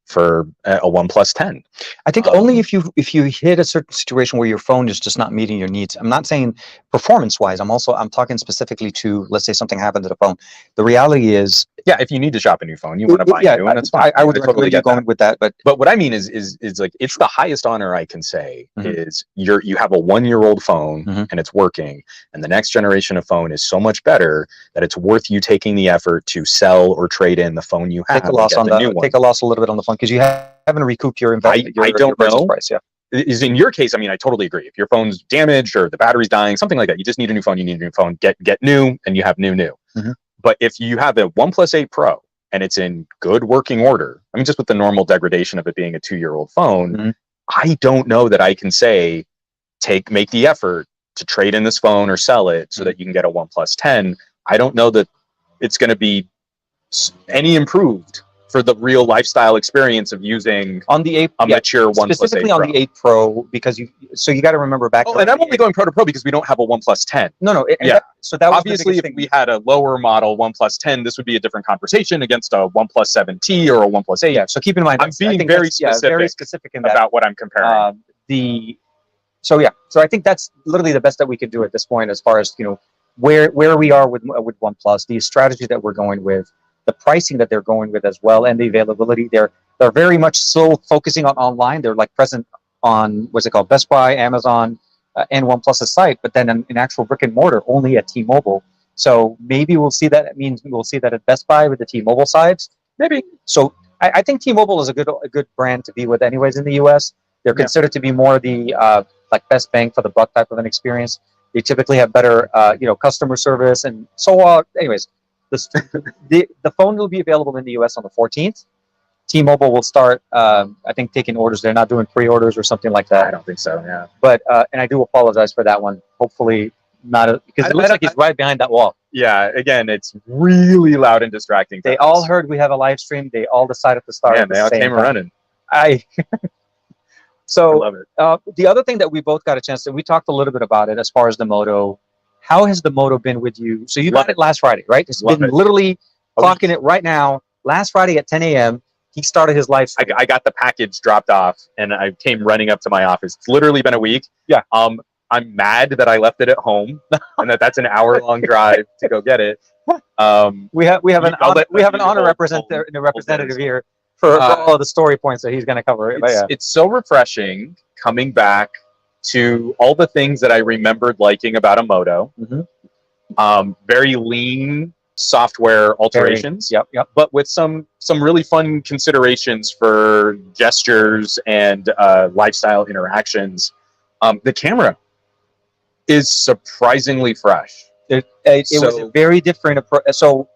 for a OnePlus 10. I think only if you hit a certain situation where your phone is just not meeting your needs. I'm not saying performance wise. I'm talking specifically to, let's say something happened to the phone. The reality is, Yeah, if you need to shop a new phone, you want to buy yeah, a new one, that's fine. I would recommend you get that. going with that. But what I mean is like, it's the highest honor I can say Mhm. is you have a 1-year-old phone Mhm. and it's working, and the next generation of phone is so much better that it's worth you taking the effort to sell or trade in the phone you have. take a loss and on get the new one. take a loss a little bit on the phone because you haven't recouped your investment. I don't your purchase know. price. Yeah. Is in your case, I mean, I totally agree. If your phone's damaged or the battery's dying, something like that, you just need a new phone. You need a new phone. Get new, and you have new. Mhm. But if you have a OnePlus 8 Pro and it's in good working order, I mean, just with the normal degradation of it being a 2-year-old phone, Mhm. I don't know that I can say make the effort to trade in this phone or sell it so that you can get a OnePlus 10. I don't know that it's going to be any improved for the real lifestyle experience of using On the 8, a mature OnePlus 8 specifically Pro. on the 8 Pro, because you got to remember back. Oh, and I'm only going Pro to Pro because we don't have a OnePlus 10. No. Yeah. So that was Obviously, the if we had a lower model OnePlus 10, this would be a different conversation against a OnePlus 7T or a OnePlus 8. Yeah. So keep in mind, I'm being very specific in that. about what I'm comparing. So I think that's literally the best that we could do at this point, as far as where we are with OnePlus, the strategy that we're going with, the pricing that they're going with as well, and the availability. They're very much still focusing on online. They're like present on what's it called, Best Buy, Amazon, and OnePlus's site, but then in actual brick and mortar only at T-Mobile. So maybe we'll see that. It means we'll see that at Best Buy with the T-Mobile sides. Maybe. So I think T-Mobile is a good brand to be with, anyways, in the U.S. They're considered to be more the like best bang for the buck type of an experience. They typically have better customer service and so on. Anyways, the phone will be available in the U.S. on the 14th. T-Mobile will start, I think, taking orders. They're not doing pre-orders or something like that. I don't think so. Yeah. But and I do apologize for that one. Hopefully not, because it looks like he's right behind that wall. Yeah. Again, it's really loud and distracting. They all heard we have a live stream. They all decided to start. Yeah, they all came running. So I love it. The other thing that we both got a chance to, we talked a little bit about it as far as the Moto. How has the Moto been with you? So you got it last Friday, right? It's been literally clocking it right now. Last Friday at 10 a.m., he started his live stream. I got the package dropped off and I came running up to my office. It's literally been a week. Yeah. I'm mad that I left it at home and that's an hour-long drive to go get it. We have an honor representative here for all of the story points that he's going to cover. It's so refreshing coming back to all the things that I remembered liking about a Moto. Mm-hmm. Very lean software alterations. Yep. But with some really fun considerations for gestures and lifestyle interactions. The camera is surprisingly fresh. It was a very different approach. So,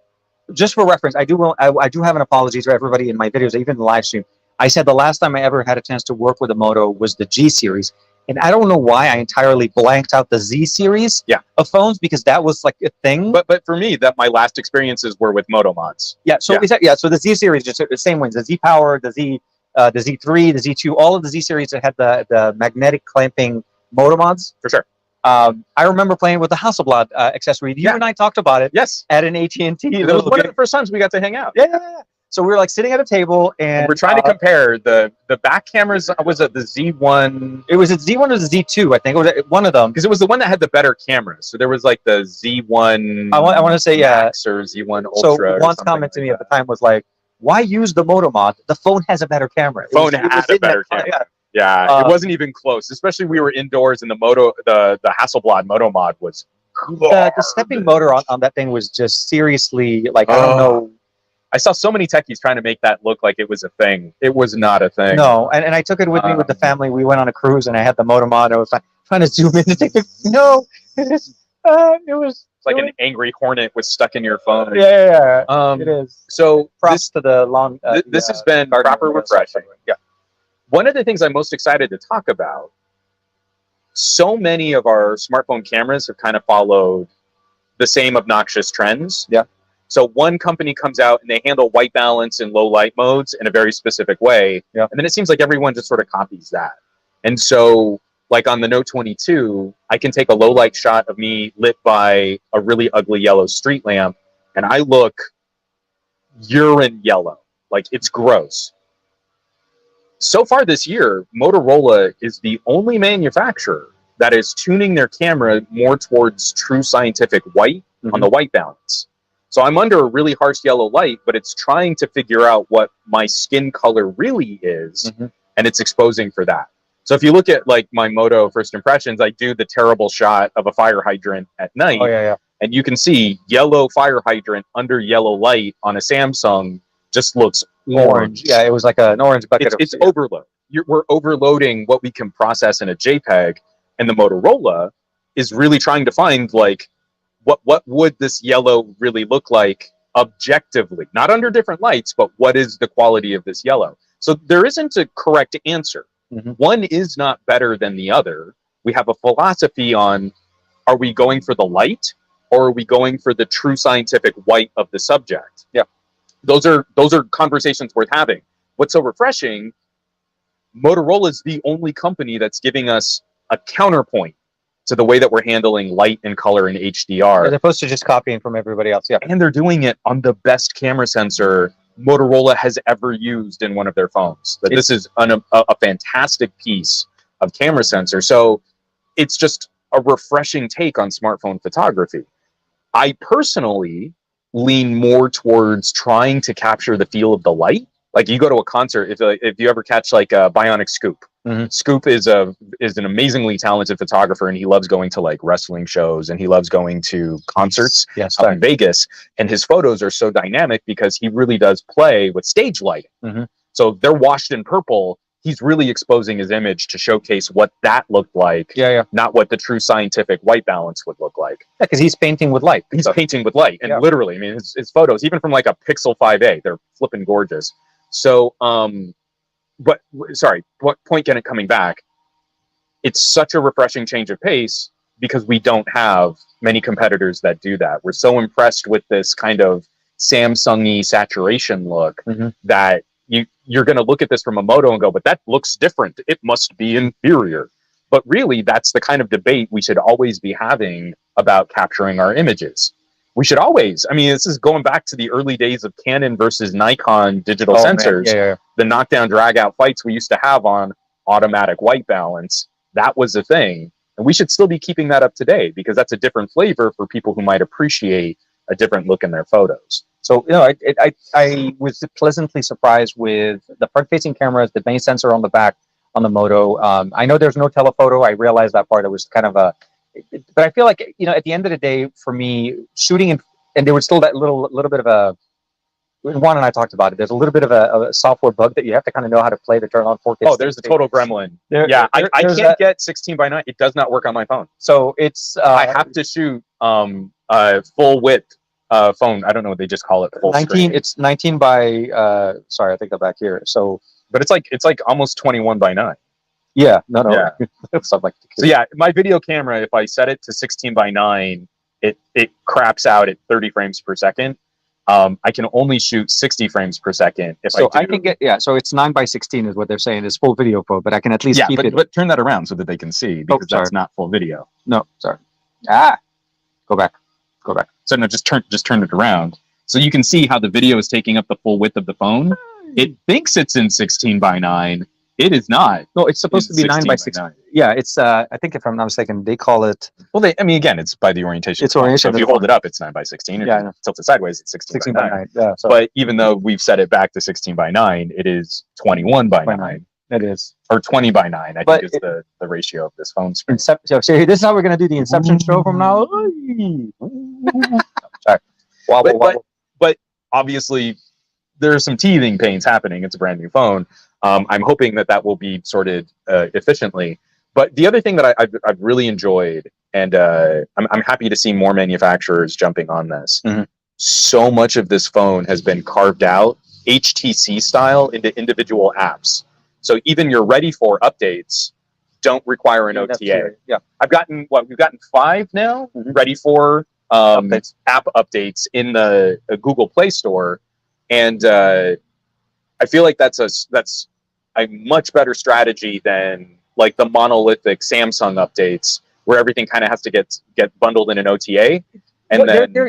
just for reference, I do have an apology to everybody in my videos, even the live stream. I said the last time I ever had a chance to work with a Moto was the G series, and I don't know why I entirely blanked out the Z series of phones, because that was like a thing. But for me, that my last experiences were with Moto mods. So the Z series, just the same ones: the Z Power, the Z, the Z3, the Z2, all of the Z series that had the magnetic clamping Moto mods. For sure. I remember playing with the Hasselblad accessory. You and I talked about it. Yes. At an AT&T. It was one of the first times we got to hang out. Yeah. So we were like sitting at a table, and we're trying to compare the back cameras. Was it the Z1? It was a Z1 or the Z2, I think. It was one of them, because it was the one that had the better cameras. So there was like the Z1. I want to say Max or Z1 Ultra. So Juan's comment to me at the time was like, "Why use the Moto mod? The phone has a better camera." The phone had a better camera. Yeah, it wasn't even close. Especially we were indoors, and the Hasselblad Moto mod was the stepping motor on that thing was just seriously like, I don't know. I saw so many techies trying to make that look like it was a thing. It was not a thing. No, and I took it with me with the family. We went on a cruise, and I had the Moto mod. I was like trying to zoom in to take it. No, it was like an angry hornet was stuck in your phone. Yeah. It is. So props to the long. This has been proper refreshing. Yeah. One of the things I'm most excited to talk about, so many of our smartphone cameras have kind of followed the same obnoxious trends. Yeah. So one company comes out and they handle white balance and low light modes in a very specific way. Yeah. And then it seems like everyone just sort of copies that. And so like on the Note 22, I can take a low light shot of me lit by a really ugly yellow street lamp, and I look urine yellow. Like, it's gross. so far this year, Motorola is the only manufacturer that is tuning their camera more towards true scientific white on the white balance. So I'm under a really harsh yellow light, but it's trying to figure out what my skin color really is, and it's exposing for that. So if you look at like my Moto first impressions, I do the terrible shot of a fire hydrant at night, and you can see yellow fire hydrant under yellow light on a Samsung just looks orange. Yeah, it was like an orange bucket. It's overload. We're overloading what we can process in a JPEG, and the Motorola is really trying to find like what would this yellow really look like objectively, not under different lights, but what is the quality of this yellow? So there isn't a correct answer. One is not better than the other. We have a philosophy on, are we going for the light or are we going for the true scientific white of the subject? Yeah. Those are conversations worth having. What's so refreshing, Motorola is the only company that's giving us a counterpoint to the way that we're handling light and color in HDR. As opposed to just copying from everybody else. Yeah. And they're doing it on the best camera sensor Motorola has ever used in one of their phones. That this is a fantastic piece of camera sensor. So it's just a refreshing take on smartphone photography. I personally lean more towards trying to capture the feel of the light. Like you go to a concert, if you ever catch like a Bionic Scoop. Scoop is an amazingly talented photographer, and he loves going to like wrestling shows, and he loves going to concerts up in Vegas. And his photos are so dynamic because he really does play with stage lighting. So they're washed in purple. He's really exposing his image to showcase what that looked like, not what the true scientific white balance would look like. Yeah, because he's painting with light. He's painting with light, and literally, I mean, his photos, even from like a Pixel 5a, they're flipping gorgeous. So, what point coming back? It's such a refreshing change of pace because we don't have many competitors that do that. We're so impressed with this kind of Samsung-y saturation look that you're going to look at this from a Moto and go, but that looks different. It must be inferior. But really, that's the kind of debate we should always be having about capturing our images. We should always, I mean, this is going back to the early days of Canon versus Nikon digital sensors. The knockdown drag out fights we used to have on automatic white balance. That was a thing. And we should still be keeping that up today because that's a different flavor for people who might appreciate a different look in their photos. So, you know, I was pleasantly surprised with the front facing cameras, the main sensor on the back on the Moto. I know there's no telephoto. I realized that part. It was kind of but I feel like, you know, at the end of the day, for me, shooting and there was still that little bit of a, Juan and I talked about it. There's a little bit of a software bug that you have to kind of know how to play to turn on 4K. Oh, there's the total gremlin. I can't get 16:9. It does not work on my phone. So it's I have to shoot full width phone. I don't know what they just call it. Full 19. screen. It's 19 by. Sorry, I think that back here. So, but it's like almost 21:9. Yeah, no. Yeah. Like so yeah, my video camera, if I set it to 16:9, it craps out at 30 frames per second. I can only shoot 60 frames per second. I can get so it's 9:16 is what they're saying. It's full video code, but I can at least keep it. But turn that around so that they can see because that's not full video. No, sorry. Go back. So no, just turn it around so you can see how the video is taking up the full width of the phone. It thinks it's in 16:9. It is not. No, it's supposed to be 9:16. Yeah, it's. I think if I'm not mistaken, they call it. Well, again, it's by the orientation. It's orientation. So if you hold it up, it's 9:16. If you tilt it sideways, it's 16:9. Yeah. But even though we've set it back to 16:9, it is 21:9. It is, or 20:9. I think is the ratio of this phone screen. So this is how we're gonna do the Inception show from now. Sorry. Wobble. But obviously, there are some teething pains happening. It's a brand new phone. I'm hoping that will be sorted efficiently. But the other thing that I've really enjoyed, and I'm happy to see more manufacturers jumping on this. So much of this phone has been carved out HTC style into individual apps. So even your ready for updates don't require an OTA. Yeah, we've gotten 5 now ready for app updates in the Google Play Store, and I feel like that's a much better strategy than like the monolithic Samsung updates where everything kind of has to get bundled in an OTA. And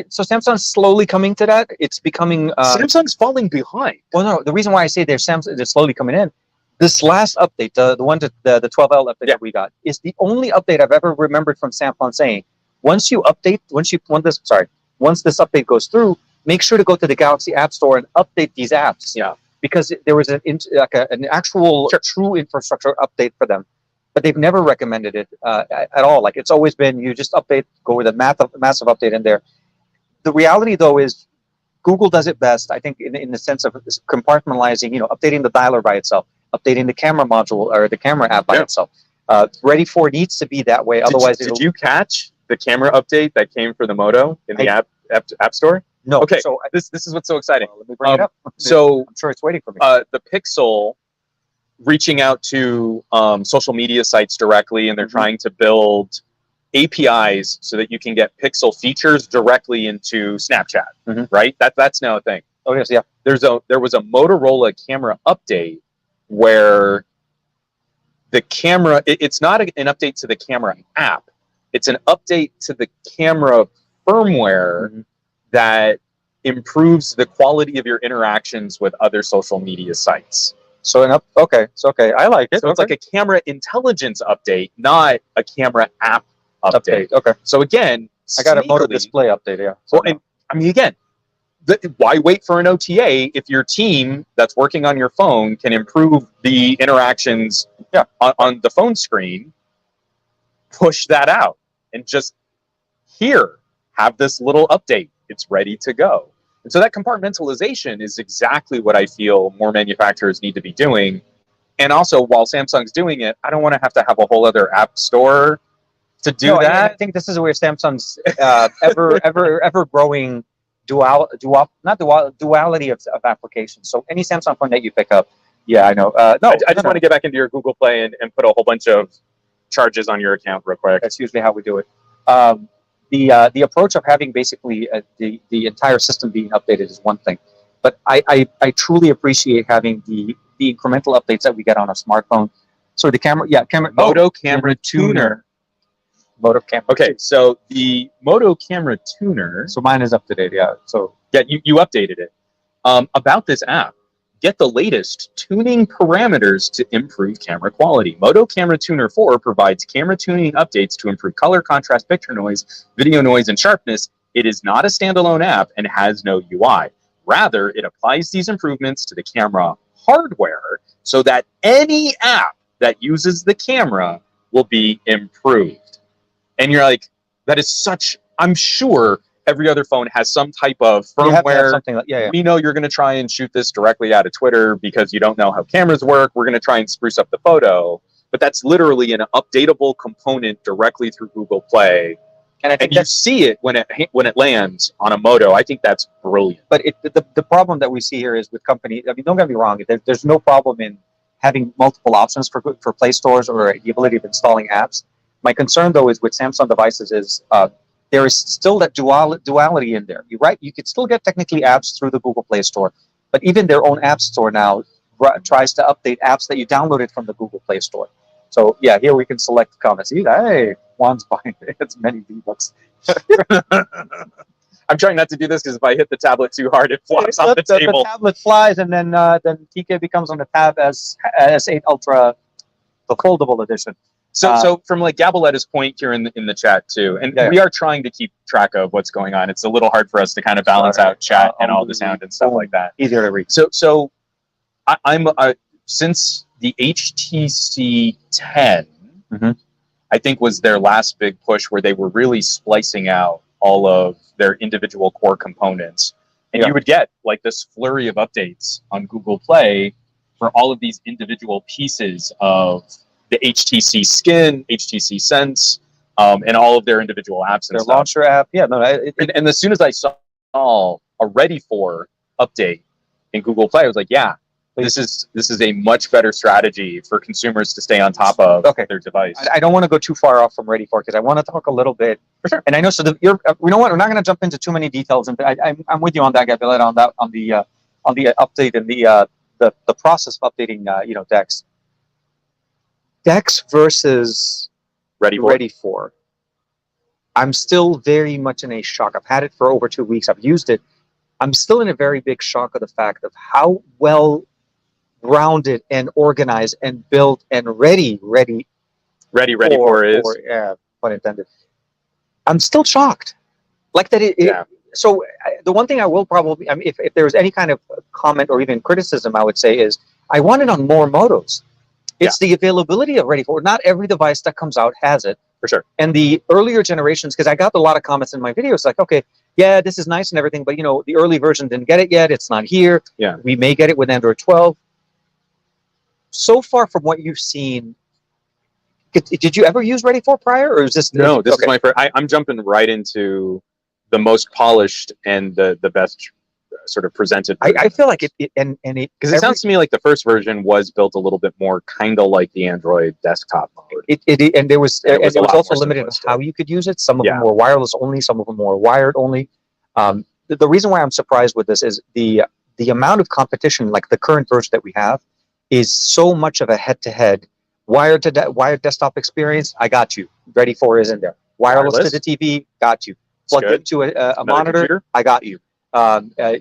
so Samsung's slowly coming to that. It's becoming Samsung's falling behind. Well, no, the reason why I say they're slowly coming in This last update, the one to the 12L update Yeah. that we got, is the only update I've ever remembered from Samsung saying, once this update goes through, make sure to go to the Galaxy App Store and update these apps. Yeah. Because there was an actual Sure. true infrastructure update for them, but they've never recommended it at all. Like, it's always been, you just update, go with a massive update in there. The reality, though, is Google does it best, I think, in the sense of compartmentalizing, updating the dialer by itself, updating the camera module or the camera app by Yeah. itself. Ready for needs to be that way. Otherwise, did you catch the camera update that came for the Moto in the app store? No. Okay. So This is what's so exciting. let me bring it up. So I'm sure it's waiting for me. the Pixel reaching out to social media sites directly, and they're trying to build APIs so that you can get Pixel features directly into Snapchat. Right? That's now a thing. Oh yes, yeah. There was a Motorola camera update where the camera, it's not an update to the camera app, it's an update to the camera firmware that improves the quality of your interactions with other social media sites. So okay, I like it. So it's like a camera intelligence update, not a camera app update. Okay. So again, I got a Moto sneakily- display update. Yeah. Well, and I mean, again, why wait for an OTA if your team that's working on your phone can improve the interactions on the phone screen? Push that out and just have this little update. It's ready to go. And so that compartmentalization is exactly what I feel more manufacturers need to be doing. And also, while Samsung's doing it, I don't want to have a whole other app store to do that. I think this is where Samsung's ever growing duality of applications. So any Samsung phone that you pick up, I know. I just want to get back into your Google Play and put a whole bunch of charges on your account real quick. That's usually how we do it. The approach of having basically the entire system being updated is one thing, but I truly appreciate having the incremental updates that we get on a smartphone. So the camera, Moto camera tuner. Moto camera. Okay, so the Moto camera tuner. So mine is up to date. Yeah. So you updated it. About this app, get the latest tuning parameters to improve camera quality. Moto Camera Tuner 4 provides camera tuning updates to improve color, contrast, picture noise, video noise, and sharpness. It is not a standalone app and has no UI. Rather, it applies these improvements to the camera hardware so that any app that uses the camera will be improved. And you're like, that is such, I'm sure every other phone has some type of firmware. Something like, we know you're going to try and shoot this directly out of Twitter because you don't know how cameras work. We're going to try and spruce up the photo. But that's literally an updatable component directly through Google Play. And you see it when it lands on a Moto. I think that's brilliant. But the problem that we see here is with companies, I mean, don't get me wrong, there's no problem in having multiple options for Play stores or the ability of installing apps. My concern, though, is with Samsung devices is there is still that duality in there. You're right. You could still get technically apps through the Google Play Store, but even their own app store now tries to update apps that you downloaded from the Google Play Store. So here we can select comments. Hey, Juan's buying it's many V-Bucks. I'm trying not to do this because if I hit the tablet too hard, it flops off the table. The tablet flies, and then TK becomes on the tab as S8 Ultra, the foldable edition. So from like Gaboletta's point here in the chat too, and we are trying to keep track of what's going on. It's a little hard for us to kind of balance out chat and all the sound and stuff like that. Easier to read. So I'm since the HTC 10, I think was their last big push where they were really splicing out all of their individual core components, and you would get like this flurry of updates on Google Play for all of these individual pieces of the HTC Skin, HTC Sense, and all of their individual apps and their stuff. launcher app. And as soon as I saw a ready for update in Google Play, I was like, this is a much better strategy for consumers to stay on top of their device. I don't want to go too far off from ready for because I want to talk a little bit. For sure. And I know you know what, we're not going to jump into too many details, and I'm with you on that, Gabriel, on the update and the process of updating DeX. DeX versus ready for. I'm still very much in a shock. I've had it for over 2 weeks. I've used it. I'm still in a very big shock of the fact of how well grounded and organized and built and ready ready for is. yeah, pun intended. I'm still shocked. Like that Yeah. So the one thing I will probably, I mean, if there was any kind of comment or even criticism, I would say is I want it on more Motos. It's the availability of Ready for. Not every device that comes out has it. For sure. And the earlier generations, because I got a lot of comments in my videos like, okay, yeah, this is nice and everything, but you know, the early version didn't get it yet. It's not here. Yeah. We may get it with Android 12. So far from what you've seen, did you ever use Ready for prior, or is this? No, this okay. is my first. I'm jumping right into the most polished and the best sort of presented. I feel like it because it sounds to me like the first version was built a little bit more kind of like the Android desktop mode. And there was And it was also limited on how you could use it. Some of them were wireless only, some of them were wired only. The reason why I'm surprised with this is the amount of competition, like the current version that we have, is so much of a head-to-head wired desktop experience. I got you. Ready for is in there. Wireless to the TV, got you. Plugged into a monitor, computer. I got you.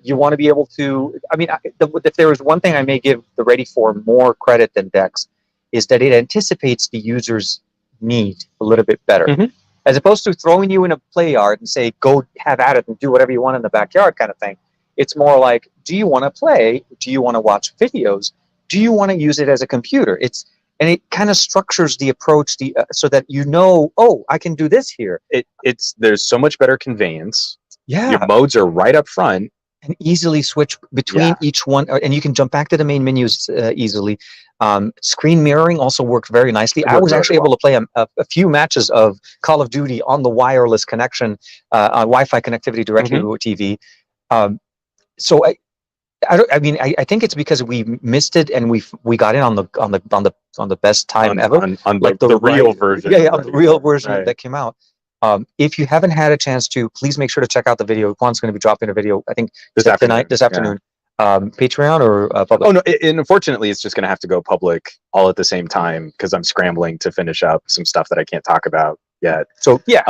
You want to be able to, I mean, if there was one thing I may give the Ready for more credit than Dex, is that it anticipates the user's need a little bit better. Mm-hmm. As opposed to throwing you in a play yard and say, go have at it and do whatever you want in the backyard kind of thing. It's more like, do you want to play? Do you want to watch videos? Do you want to use it as a computer? And it kind of structures the approach so that you know, oh, I can do this here. There's so much better conveyance. Yeah. Your modes are right up front. And easily switch between each one. And you can jump back to the main menus easily. Screen mirroring also worked very nicely. I was actually able to play a few matches of Call of Duty on the wireless connection, on Wi-Fi connectivity directly to a TV. So I think it's because we missed it and we got in on the best time ever. On like the real version. Yeah, on the real version that came out. If you haven't had a chance to, please make sure to check out the video. Juan's going to be dropping a video, I think, this afternoon. Patreon or public? Oh, no, and unfortunately, it's just going to have to go public all at the same time because I'm scrambling to finish up some stuff that I can't talk about yet. So, yeah.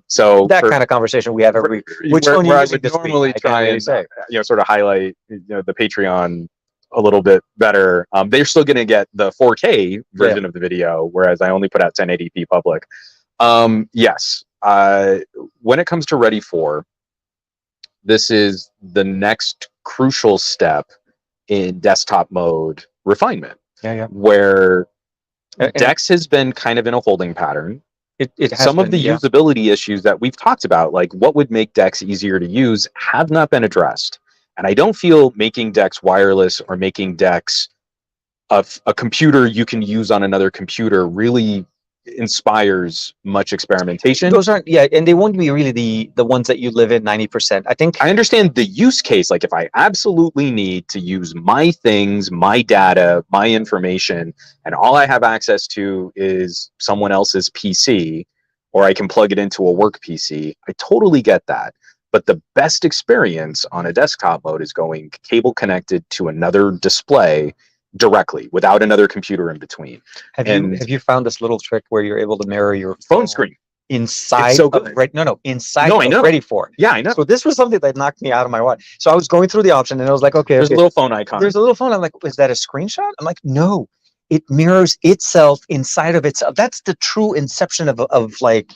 So that kind of conversation we have every week. Which one I would normally try and say, sort of highlight the Patreon a little bit better. They're still going to get the 4K version of the video, whereas I only put out 1080p public. Yes. When it comes to Ready for, this is the next crucial step in desktop mode refinement. Where Dex has been kind of in a holding pattern. Some of the usability issues that we've talked about, like what would make Dex easier to use, have not been addressed. And I don't feel making Dex wireless or making Dex a computer you can use on another computer really inspires much experimentation. Those aren't, and they won't be really the ones that you live in 90%. I think I understand the use case. Like if I absolutely need to use my things, my data, my information, and all I have access to is someone else's PC, or I can plug it into a work PC, I totally get that. But the best experience on a desktop mode is going cable connected to another display directly without another computer in between. Have you found this little trick where you're able to mirror your phone screen inside inside of Ready for? Yeah, I know. So this was something that knocked me out of my watch. So I was going through the option and I was like, okay, there's a little phone icon. There's a little phone. I'm like, is that a screenshot? I'm like, no, it mirrors itself inside of itself. That's the true inception of like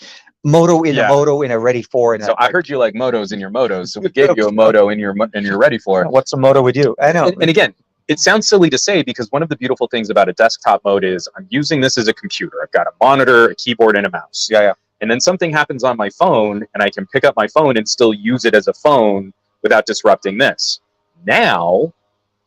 Moto in a Moto in a Ready for. So I heard you like Motos in your Motos, so we gave you a Moto in your Ready for. What's a Moto with you? I know. And again, it sounds silly to say because one of the beautiful things about a desktop mode is I'm using this as a computer. I've got a monitor, a keyboard, and a mouse. And then something happens on my phone, and I can pick up my phone and still use it as a phone without disrupting this. Now,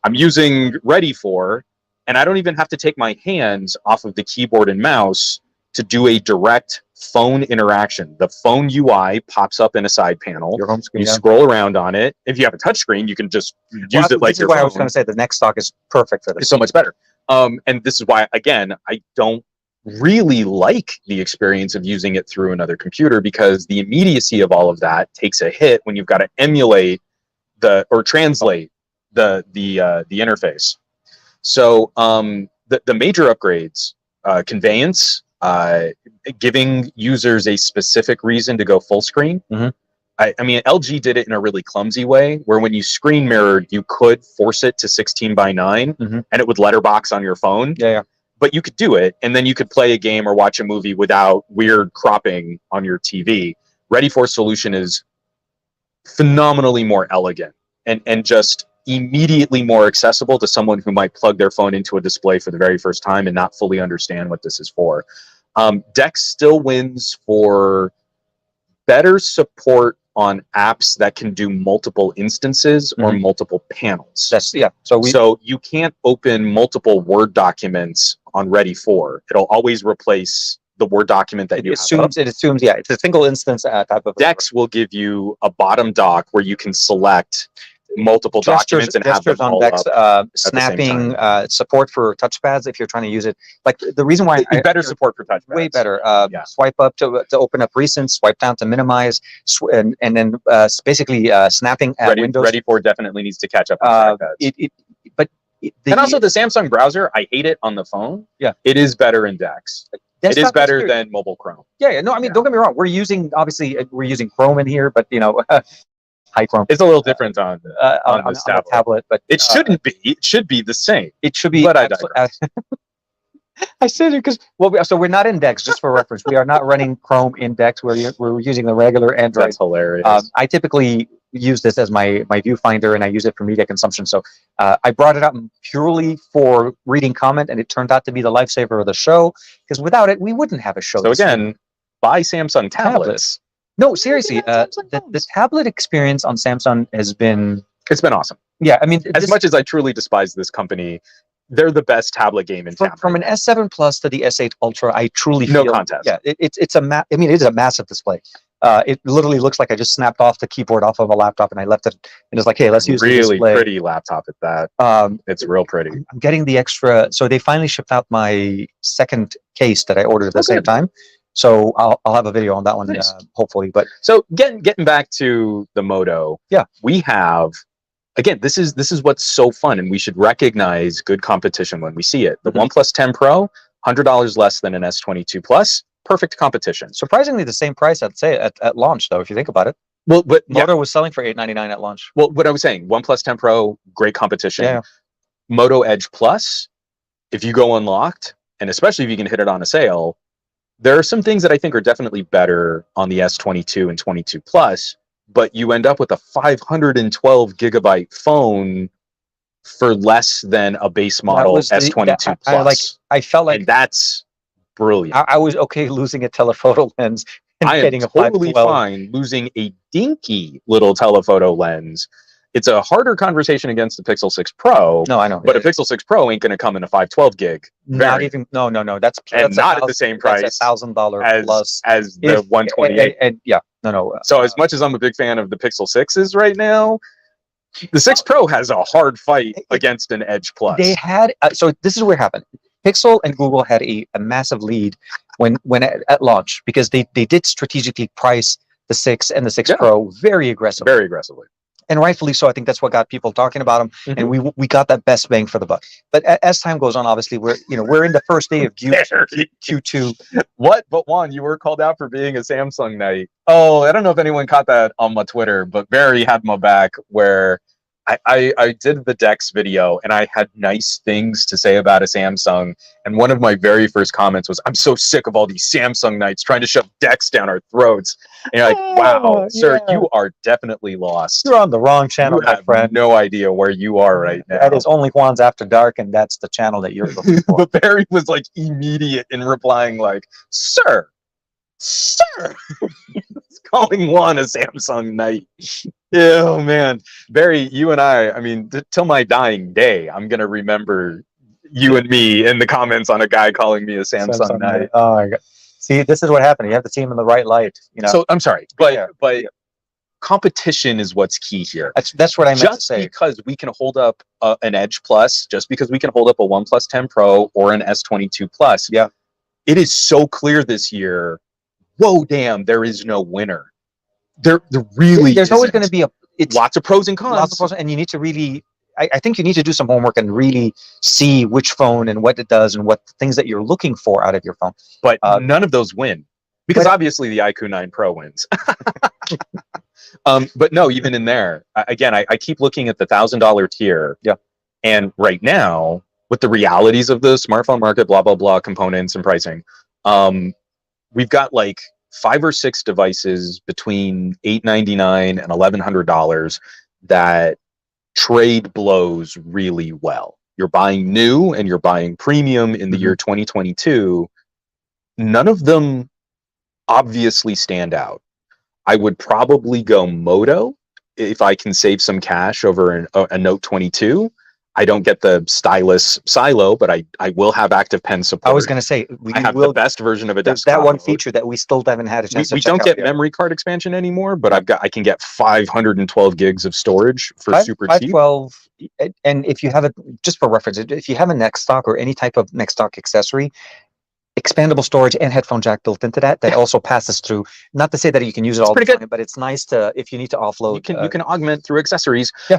I'm using Ready for, and I don't even have to take my hands off of the keyboard and mouse to do a direct phone interaction. The phone UI pops up in a side panel. Your home screen. You scroll around on it. If you have a touch screen, you can just use it like your phone. I was going to say the next stock is perfect for this. It's so much better. And this is why, again, I don't really like the experience of using it through another computer because the immediacy of all of that takes a hit when you've got to emulate or translate the interface. So the major upgrades, conveyance, giving users a specific reason to go full screen, I mean, LG did it in a really clumsy way, where when you screen mirrored, you could force it to 16:9, and it would letterbox on your phone. Yeah. But you could do it, and then you could play a game or watch a movie without weird cropping on your TV. Ready for solution is phenomenally more elegant and just immediately more accessible to someone who might plug their phone into a display for the very first time and not fully understand what this is for. Dex still wins for better support on apps that can do multiple instances or multiple panels. So you can't open multiple Word documents on Ready 4. It'll always replace the Word document that you have. It assumes, yeah, it's a single instance type of. Dex will give you a bottom dock where you can select multiple documents and have them on all Dex, up snapping, support for touchpads if you're trying to use it. Like the reason why better support for touchpads. Way better. Swipe up to open up recent, swipe down to minimize, and then basically snapping at Windows. Ready 4 definitely needs to catch up on trackpads. And also the Samsung browser, I hate it on the phone. Yeah, it is better in Dex. It is better than mobile Chrome. Yeah. No, I mean, don't get me wrong. We're using Chrome in here, but high Chrome. It's a little different on this tablet, but it shouldn't be. It should be the same. It should be. But I digress. I said it because so we're not in Dex, just for reference. We are not running Chrome in Dex. We're using the regular Android. That's hilarious. I typically use this as my viewfinder, and I use it for media consumption. So I brought it up purely for reading comment, and it turned out to be the lifesaver of the show. Because without it, we wouldn't have a show. So again, buy Samsung tablets. No, seriously, the tablet experience on Samsung has been awesome. Yeah, I mean, as much as I truly despise this company, they're the best tablet game in town. From an S7 Plus to the S8 Ultra, I truly feel no contest. Yeah, it is a massive display. It literally looks like I just snapped off the keyboard off of a laptop and I left it, and it's like, hey, let's use the display. Really pretty laptop at that. It's real pretty. I'm getting the extra. So they finally shipped out my second case that I ordered at the same time. So I'll have a video on that one, hopefully. But so getting back to the Moto, we have, again, this is what's so fun, and we should recognize good competition when we see it. The OnePlus 10 Pro, $100 less than an S22 Plus, perfect competition. Surprisingly, the same price, I'd say, at launch, though, if you think about it. Well, but Moto was selling for $899 at launch. Well, what I was saying, OnePlus 10 Pro, great competition. Yeah. Moto Edge Plus, if you go unlocked, and especially if you can hit it on a sale, there are some things that I think are definitely better on the S22 and 22 Plus, but you end up with a 512 gigabyte phone for less than a base model S22 Plus. I felt like that's brilliant. I was okay losing a telephoto lens. And I am totally fine losing a dinky little telephoto lens. It's a harder conversation against the Pixel 6 Pro. No, I know. But a Pixel 6 Pro ain't going to come in a 512 gig. Not even. No. That's not at the same price. That's $1,000 plus as the 128. And no. So as much as I'm a big fan of the Pixel 6s right now, the 6 Pro has a hard fight against an Edge Plus. They had so this is where it happened. Pixel and Google had a massive lead when at launch, because they did strategically price the 6 and the 6 Pro very aggressively. And rightfully so. I think that's what got people talking about them, and we got that best bang for the buck. But as time goes on, obviously we're in the first day of Q2. What? But Juan, you were called out for being a Samsung night. Oh, I don't know if anyone caught that on my Twitter, but Barry had my back where I did the Dex video and I had nice things to say about a Samsung. And one of my very first comments was, I'm so sick of all these Samsung nights trying to shove Dex down our throats. And you're like, wow, sir, you are definitely lost. You're on the wrong channel, my friend. No idea where you are right now. That is only Juan's After Dark, and that's the channel that you're looking for. But Barry was like immediate in replying like, sir, he's calling Juan a Samsung night. Oh man, Barry, you and I mean, till my dying day, I'm gonna remember you and me in the comments on a guy calling me a Samsung night. Oh my god! See, this is what happened. You have to see him in the right light. So I'm sorry, but competition is what's key here. That's what I meant to say. Just because we can hold up an Edge Plus, just because we can hold up a OnePlus 10 Pro or an S22 Plus, it is so clear this year. Whoa, damn! There is no winner. There really there's always going to be lots of pros and cons. Lots of pros, and you need to really. I think you need to do some homework and really see which phone and what it does and what things that you're looking for out of your phone. But none of those win, because obviously the iQOO 9 Pro wins. But no, even in there, again, I keep looking at the $1,000 tier. Yeah. And right now, with the realities of the smartphone market, blah, blah, blah, components and pricing, we've got like 5 or 6 devices between $899 and $1,100 that trade blows really well. You're buying new and you're buying premium in the year 2022. None of them obviously stand out. I would probably go Moto if I can save some cash over a Note 22. I don't get the stylus silo, but I will have active pen support. I was going to say, I have the best version of a there's desktop that one mode. feature that we still haven't had a chance to We check don't out get yet. memory card expansion anymore, but I can get 512 gigs of storage for super cheap. 512, and if you have it, just for reference, if you have a neck stock or any type of neck stock accessory, expandable storage and headphone jack built into that also passes through. Not to say that you can use it all the time, but it's nice to, if you need to offload. You can augment through accessories. Yeah.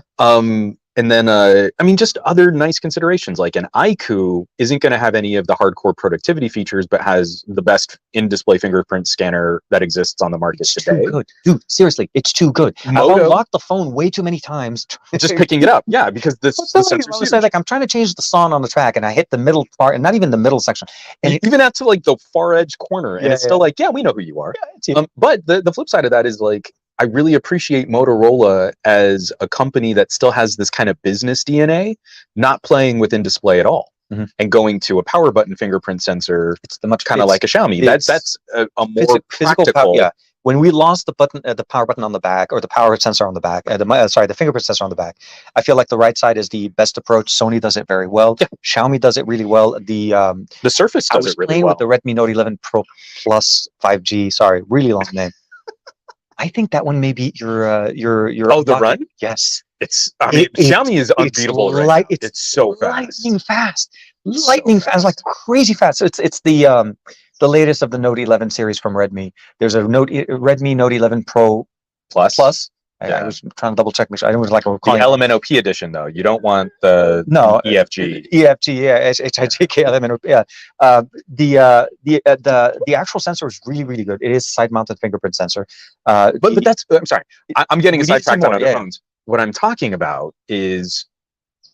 And then, I mean, just other nice considerations, like an iQOO isn't going to have any of the hardcore productivity features, but has the best in-display fingerprint scanner that exists on the market today. Too good. Dude, seriously, it's too good. Moto, I've unlocked the phone way too many times. Just picking it up. Yeah, because the sensor's huge. Like, I'm trying to change the sound on the track, and I hit the middle part, and not even the middle section. And even out to like the far edge corner, and it's still like, yeah, we know who you are. Yeah, but the flip side of that is like, I really appreciate Motorola as a company that still has this kind of business DNA, not playing with in-display at all, and going to a power button fingerprint sensor. It's the much kind of like a Xiaomi. That's a more physical practical. Yeah. When we lost the button, the power button on the back, or the power sensor on the back, the fingerprint sensor on the back, I feel like the right side is the best approach. Sony does it very well. Yeah. Xiaomi does it really well. The Surface does it really well. I was playing with the Redmi Note 11 Pro Plus 5G. Sorry, really long name. I think that one may be your the Run? Yes. Xiaomi is unbeatable right now. It's so fast. Lightning fast, like crazy fast. So it's the latest of the Note 11 series from Redmi. There's a Redmi Note 11 Pro Plus. Yeah. I was trying to double check. I don't like the LMNOP edition though. You don't want the EFG. EFG, yeah, HIJK LMNOP. Yeah. The actual sensor is really, really good. It is side-mounted fingerprint sensor. But that's. I'm sorry. I'm getting sidetracked on other phones. What I'm talking about is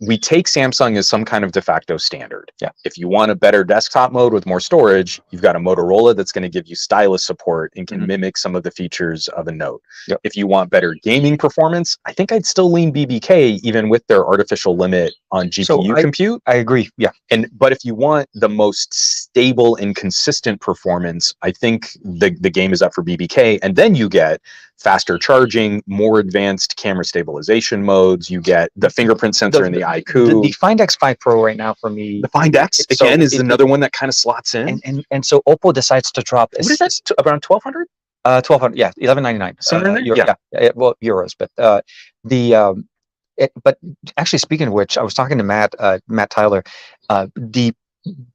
we take Samsung as some kind of de facto standard. Yeah. If you want a better desktop mode with more storage, you've got a Motorola that's going to give you stylus support and can mimic some of the features of a Note. Yep. If you want better gaming performance, I think I'd still lean BBK, even with their artificial limit on GPU compute. I agree. Yeah. But if you want the most stable and consistent performance, I think the game is up for BBK. And then you get faster charging, more advanced camera stabilization modes. You get the fingerprint sensor in the iQOO. The Find X5 Pro right now for me. The Find X again is another one that kind of slots in. And so Oppo decides to drop. What is that? Around 1,200? 1,200. Yeah, 1199. Well, euros, but but actually, speaking of which, I was talking to Matt Tyler. The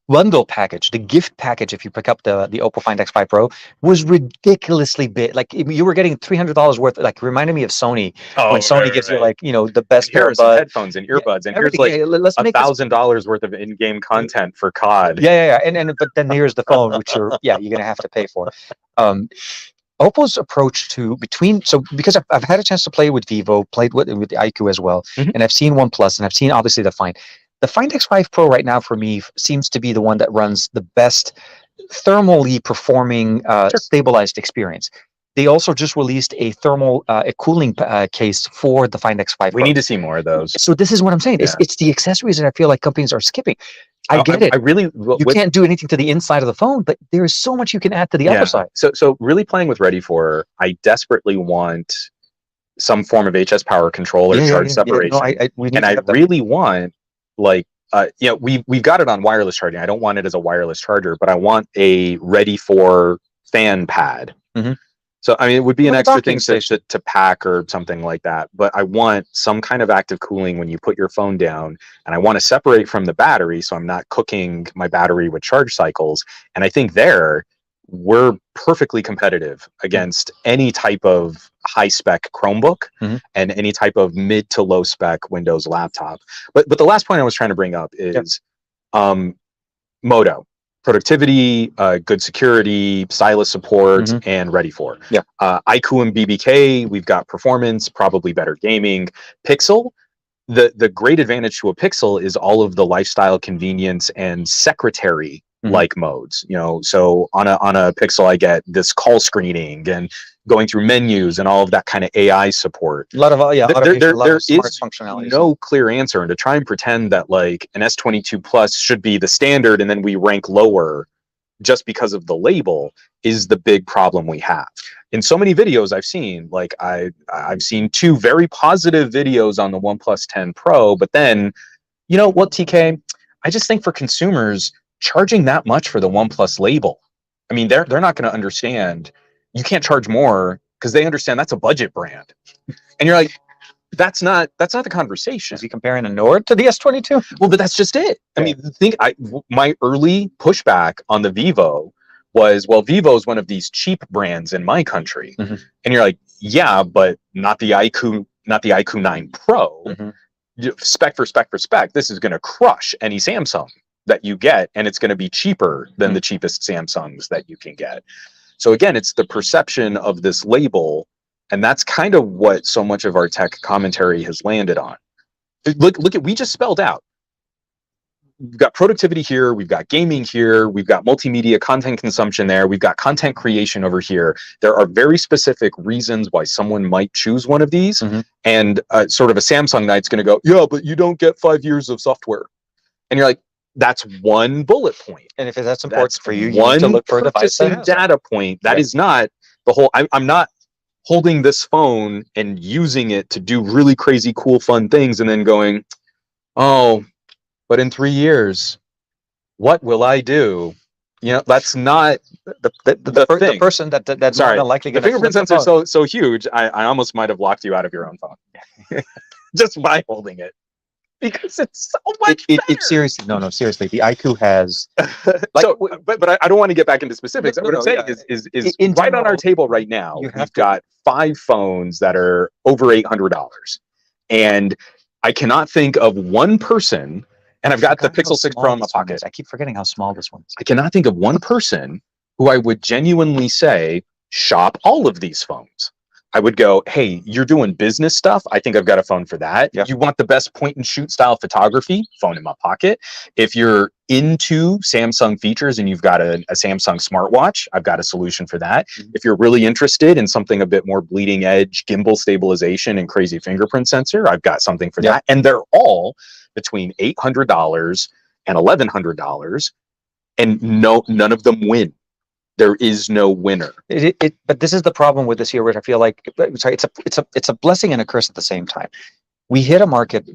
bundle package, the gift package, if you pick up the Oppo Find X5 Pro, was ridiculously big. Like you were getting $300 worth. Like reminded me of Sony when Sony gives you like the best headphones and earbuds, and here's like $1,000 worth of in-game content for COD. Yeah. And but then here's the phone, which you're gonna have to pay for. Oppo's approach because I've had a chance to play with Vivo, played with the iQOO as well, and I've seen OnePlus, and I've seen obviously the Find. The Find X5 Pro right now for me seems to be the one that runs the best thermally performing stabilized experience. They also just released a thermal cooling case for the Find X5 Pro. We need to see more of those. So this is what I'm saying. Yeah. It's the accessories that I feel like companies are skipping. I get it. You can't do anything to the inside of the phone, but there is so much you can add to the other side. So really playing with Ready For, I desperately want some form of HS power control or charge separation. I really want we've got it on wireless charging. I don't want it as a wireless charger, but I want a Ready For fan pad. So I mean, it would be an extra thing to pack or something like that. But I want some kind of active cooling when you put your phone down, and I want to separate from the battery, so I'm not cooking my battery with charge cycles. And I think we're perfectly competitive against any type of high spec Chromebook and any type of mid to low spec Windows laptop. But the last point I was trying to bring up is Moto. productivity, good security, stylus support, and ready for. Yeah. iQOO and BBK, we've got performance, probably better gaming. Pixel, the great advantage to a Pixel is all of the lifestyle convenience and secretary like modes. You know, so on a Pixel, I get this call screening and going through menus and all of that kind of AI support. A lot of automation, a lot there of smart is functionalities. no clear answer, and to try and pretend that like an S22 Plus should be the standard and then we rank lower just because of the label is the big problem we have. In so many videos I've seen, like I've seen 2 very positive videos on the OnePlus 10 Pro, but then, you know what, TK? I just think for consumers, charging that much for the OnePlus label, I mean, they're not going to understand. You can't charge more because they understand that's a budget brand, and you're like, that's not the conversation. Is he comparing a Nord to the S22? Well, but that's just it. I mean, my early pushback on the Vivo was, well, Vivo is one of these cheap brands in my country, and you're like, yeah, but not the iQOO 9 Pro. Spec for spec for spec. This is going to crush any Samsung that you get, and it's going to be cheaper than the cheapest Samsungs that you can get. So again, it's the perception of this label, and that's kind of what so much of our tech commentary has landed on. Look at, we just spelled out. We've got productivity here, we've got gaming here, we've got multimedia content consumption there, we've got content creation over here. There are very specific reasons why someone might choose one of these, and sort of a Samsung Knight's going to go, yeah, but you don't get 5 years of software. And you're like, that's one bullet point. And if that's important for you, you one need to look for a device that has data point. That is not the whole. I'm not holding this phone and using it to do really crazy, cool, fun things, and then going, oh, but in 3 years, what will I do? You know, that's not the person that's Sorry, not likely the going to fingerprint sensor is so huge. I almost might have locked you out of your own phone just by holding it. Because it's so much better. It's seriously, no, seriously. The iQOO has, like, so, but I don't want to get back into specifics. What I'm saying is right general, on our table right now, we've got 5 phones that are over $800, and I cannot think of one person. And I've got the Pixel 6 Pro in my pocket. I keep forgetting how small this one is. I cannot think of one person who I would genuinely say shop all of these phones. I would go, hey, you're doing business stuff. I think I've got a phone for that. Yeah. You want the best point and shoot style photography? Phone in my pocket. If you're into Samsung features and you've got a Samsung smartwatch, I've got a solution for that. If you're really interested in something a bit more bleeding edge, gimbal stabilization and crazy fingerprint sensor, I've got something for that. And they're all between $800 and $1,100, and none of them win. There is no winner. But this is the problem with this here, which I feel like, sorry, it's a blessing and a curse at the same time. We hit a market.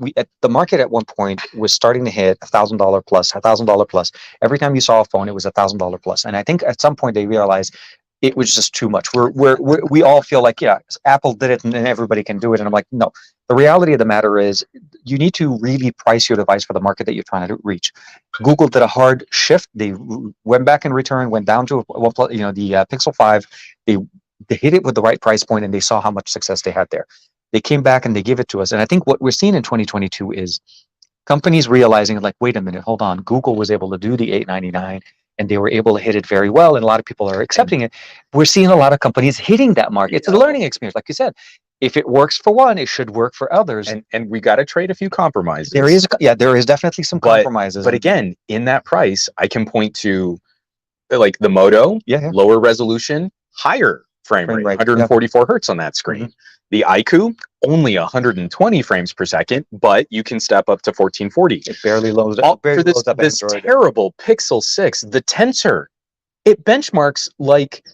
The market at one point was starting to hit $1,000 plus, $1,000 plus. Every time you saw a phone, it was $1,000 plus. And I think at some point they realized it was just too much. We all feel like, yeah, Apple did it and everybody can do it. And I'm like, no. The reality of the matter is you need to really price your device for the market that you're trying to reach. Google did a hard shift. They went back in return, went down to the Pixel 5. They hit it with the right price point, and they saw how much success they had there. They came back and they gave it to us. And I think what we're seeing in 2022 is companies realizing, like, wait a minute, hold on. Google was able to do the $899. And they were able to hit it very well, and a lot of people are accepting it. We're seeing a lot of companies hitting that market. It's a learning experience, like you said. If it works for one, it should work for others. And we got to trade a few compromises. There is definitely some compromises. But again, in that price, I can point to like the Moto, lower resolution, higher frame rate, 144 hertz on that screen. The iQOO, only 120 frames per second, but you can step up to 1440. It barely loads up. For this terrible Pixel 6, the Tensor, it benchmarks like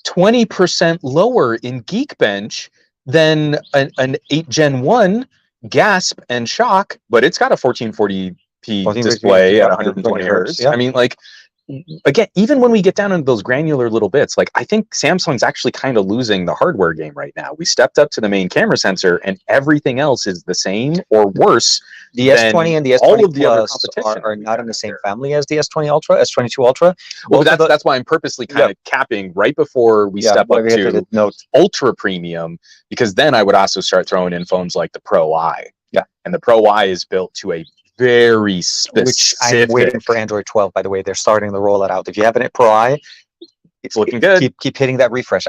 20% lower in Geekbench than an 8 Gen 1 gasp and shock, but it's got a 1440p display at 120 hertz. I mean, like, again, even when we get down into those granular little bits, like, I think Samsung's actually kind of losing the hardware game right now. We stepped up to the main camera sensor, and everything else is the same or worse. The S20 and the S20 Plus are not in the same family as the S20 Ultra, S22 Ultra. Well, that's why I'm purposely kind of capping right before we step up to ultra premium, because then I would also start throwing in phones like the Pro I. And the Pro I is built to a very which I'm waiting specific. for Android 12. By the way, they're starting the rollout out. If you have an Pro I, It's looking good. Keep hitting that refresh.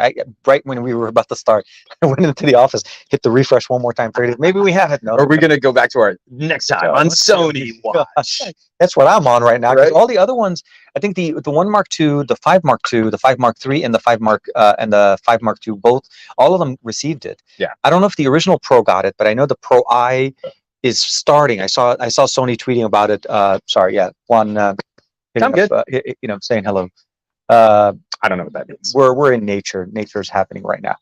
Right when we were about to start, I went into the office, hit the refresh one more time. Maybe we have it. No, Or are we going to go back to our next time on Sony Watch? That's what I'm on right now. Because Right? all the other ones, I think the 1 Mark II, the 5 Mark II, the 5 Mark III, and the 5 Mark and the 5 Mark II, both, all of them received it. Yeah. I don't know if the original Pro got it, but I know the Pro I is starting. I saw Sony tweeting about it. Sorry, yeah, Juan. I'm good. Saying hello. I don't know what that means. We're in nature. Nature's happening right now.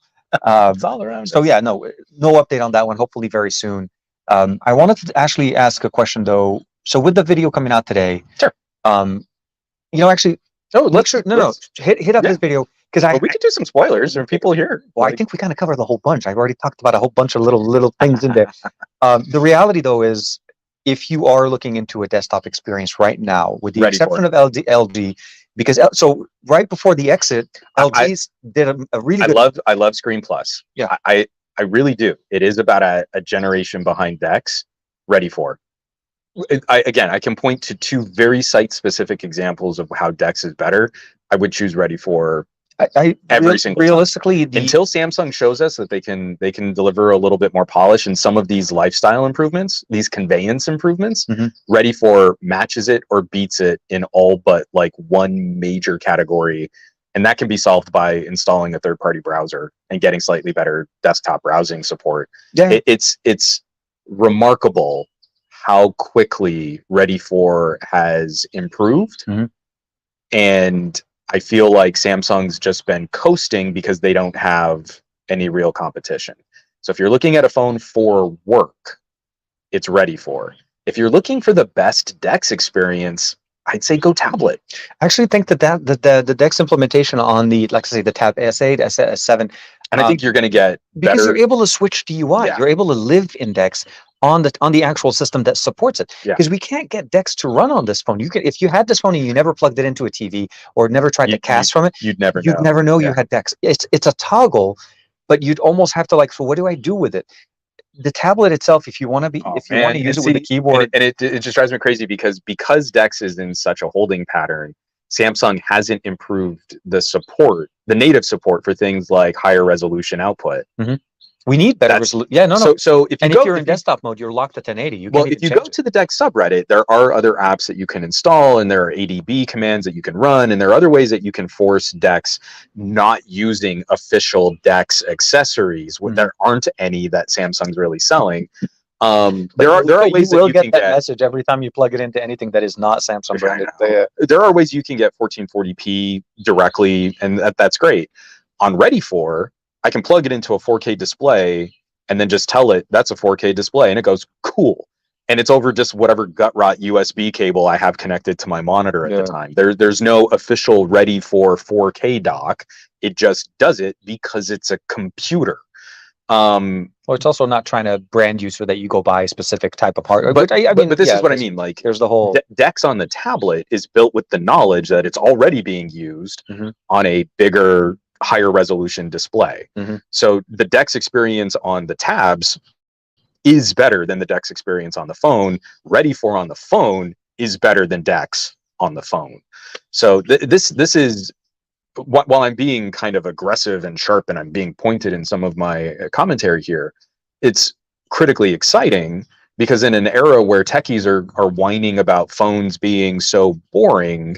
It's all around. So yeah, no update on that one. Hopefully very soon. I wanted to actually ask a question though. So with the video coming out today, Sure. Actually, hit up this video because we could do some spoilers. There are people here. Well, I think we kind of covered the whole bunch. I've already talked about a whole bunch of little things in there. The reality though is, if you are looking into a desktop experience right now, with the exception of LG, because so right before the exit, LG did a really good. I love Screen Plus. Yeah, I really do. It is about a generation behind DeX. Ready for. I can point to 2 very site-specific examples of how DeX is better. I would choose Ready for every single realistically time. Until Samsung shows us that they can deliver a little bit more polish and some of these lifestyle improvements, these conveyance improvements. Ready for matches it or beats it in all but like one major category, and that can be solved by installing a third-party browser and getting slightly better desktop browsing support. Yeah, it's remarkable how quickly Ready for has improved, and I feel like Samsung's just been coasting because they don't have any real competition. So if you're looking at a phone for work, it's Ready for. If you're looking for the best DeX experience, I'd say go tablet. I actually think that the DeX implementation on the, like I say, the Tab S8, S7, and I think you're going to get better, because you're able to switch to UI. Yeah. You're able to live in DeX on the actual system that supports it. Because we can't get DeX to run on this phone. You can, if you had this phone and you never plugged it into a TV or never tried to cast from it, you'd never know you had DeX. It's a toggle, but you'd almost have to like, so what do I do with it? The tablet itself, if you want to use it with a keyboard, and it just drives me crazy because DeX is in such a holding pattern. Samsung hasn't improved the native support for things like higher resolution output. We need better resolution. Yeah, no. So if you're in desktop mode, you're locked at 1080. If you go to the DeX subreddit, there are other apps that you can install, and there are ADB commands that you can run, and there are other ways that you can force DeX not using official DeX accessories. There aren't any that Samsung's really selling. There are ways that you can get message every time you plug it into anything that is not Samsung branded. There are ways you can get 1440p directly, and that's great. On Ready for, I can plug it into a 4K display and then just tell it that's a 4K display, and it goes cool. And it's over just whatever gut rot USB cable I have connected to my monitor at the time. There's no official Ready for 4K dock. It just does it because it's a computer. Well, it's also not trying to brand you so that you go buy a specific type of part. But this is what I mean. Like, there's the whole DeX on the tablet is built with the knowledge that it's already being used on a bigger, higher resolution display. So the DeX experience on the tabs is better than the DeX experience on the phone. Ready for on the phone is better than DeX on the phone. So this is, while I'm being kind of aggressive and sharp and I'm being pointed in some of my commentary here, it's critically exciting because in an era where techies are whining about phones being so boring,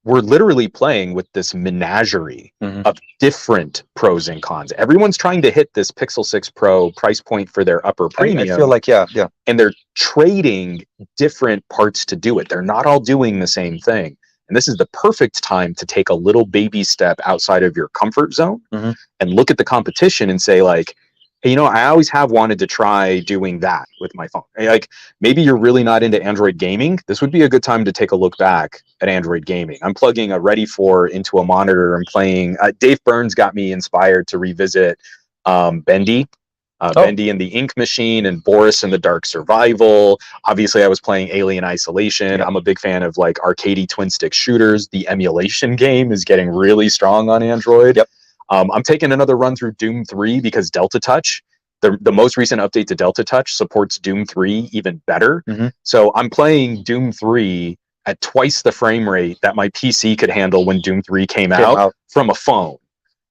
we're literally playing with this menagerie of different pros and cons. Everyone's trying to hit this Pixel 6 Pro price point for their upper premium. I feel like, yeah. And they're trading different parts to do it. They're not all doing the same thing. And this is the perfect time to take a little baby step outside of your comfort zone and look at the competition and say, like, hey, I always have wanted to try doing that with my phone. Like, maybe you're really not into Android gaming. This would be a good time to take a look back at Android gaming. I'm plugging a Ready for into a monitor and playing. Dave Burns got me inspired to revisit Bendy. Bendy and the Ink Machine and Boris and the Dark Survival. Obviously, I was playing Alien Isolation. I'm a big fan of like arcadey twin stick shooters. The emulation game is getting really strong on Android. I'm taking another run through Doom 3 because Delta Touch The most recent update to Delta Touch supports Doom 3 even better. So I'm playing Doom 3 at twice the frame rate that my PC could handle when Doom 3 came out from a phone.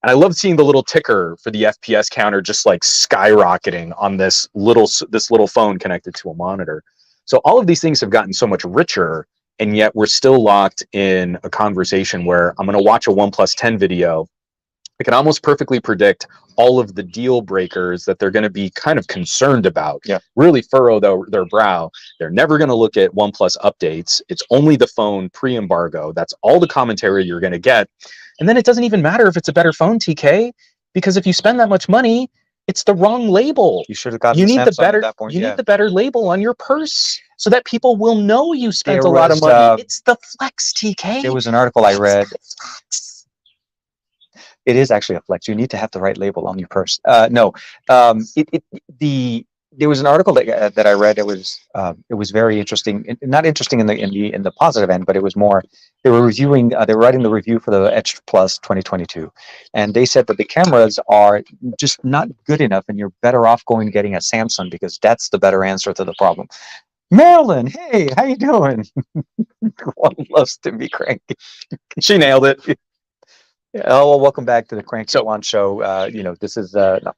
And I love seeing the little ticker for the FPS counter just like skyrocketing on this little phone connected to a monitor. So all of these things have gotten so much richer, and yet we're still locked in a conversation where I'm going to watch a OnePlus 10 video. I can almost perfectly predict all of the deal breakers that they're going to be kind of concerned about. Really furrow their brow. They're never going to look at OnePlus updates. It's only the phone pre-embargo. That's all the commentary you're going to get. And then it doesn't even matter if it's a better phone, TK, because if you spend that much money, it's the wrong label. You should have gotten. You need the better. At that point, you need the better label on your purse so that people will know you spent a lot of was, money. It's the Flex, TK. There was an article I read. It is actually a Flex. You need to have the right label on your purse. No, there was an article that I read. It was very interesting. Not interesting in the positive end, but it was more. They were reviewing. They were writing the review for the Edge Plus 2022, and they said that the cameras are just not good enough, and you're better off getting a Samsung because that's the better answer to the problem. Marilyn, hey, how you doing? One loves to be cranky. She nailed it. Yeah, oh, well, welcome back to the Cranky Juan show. This is no.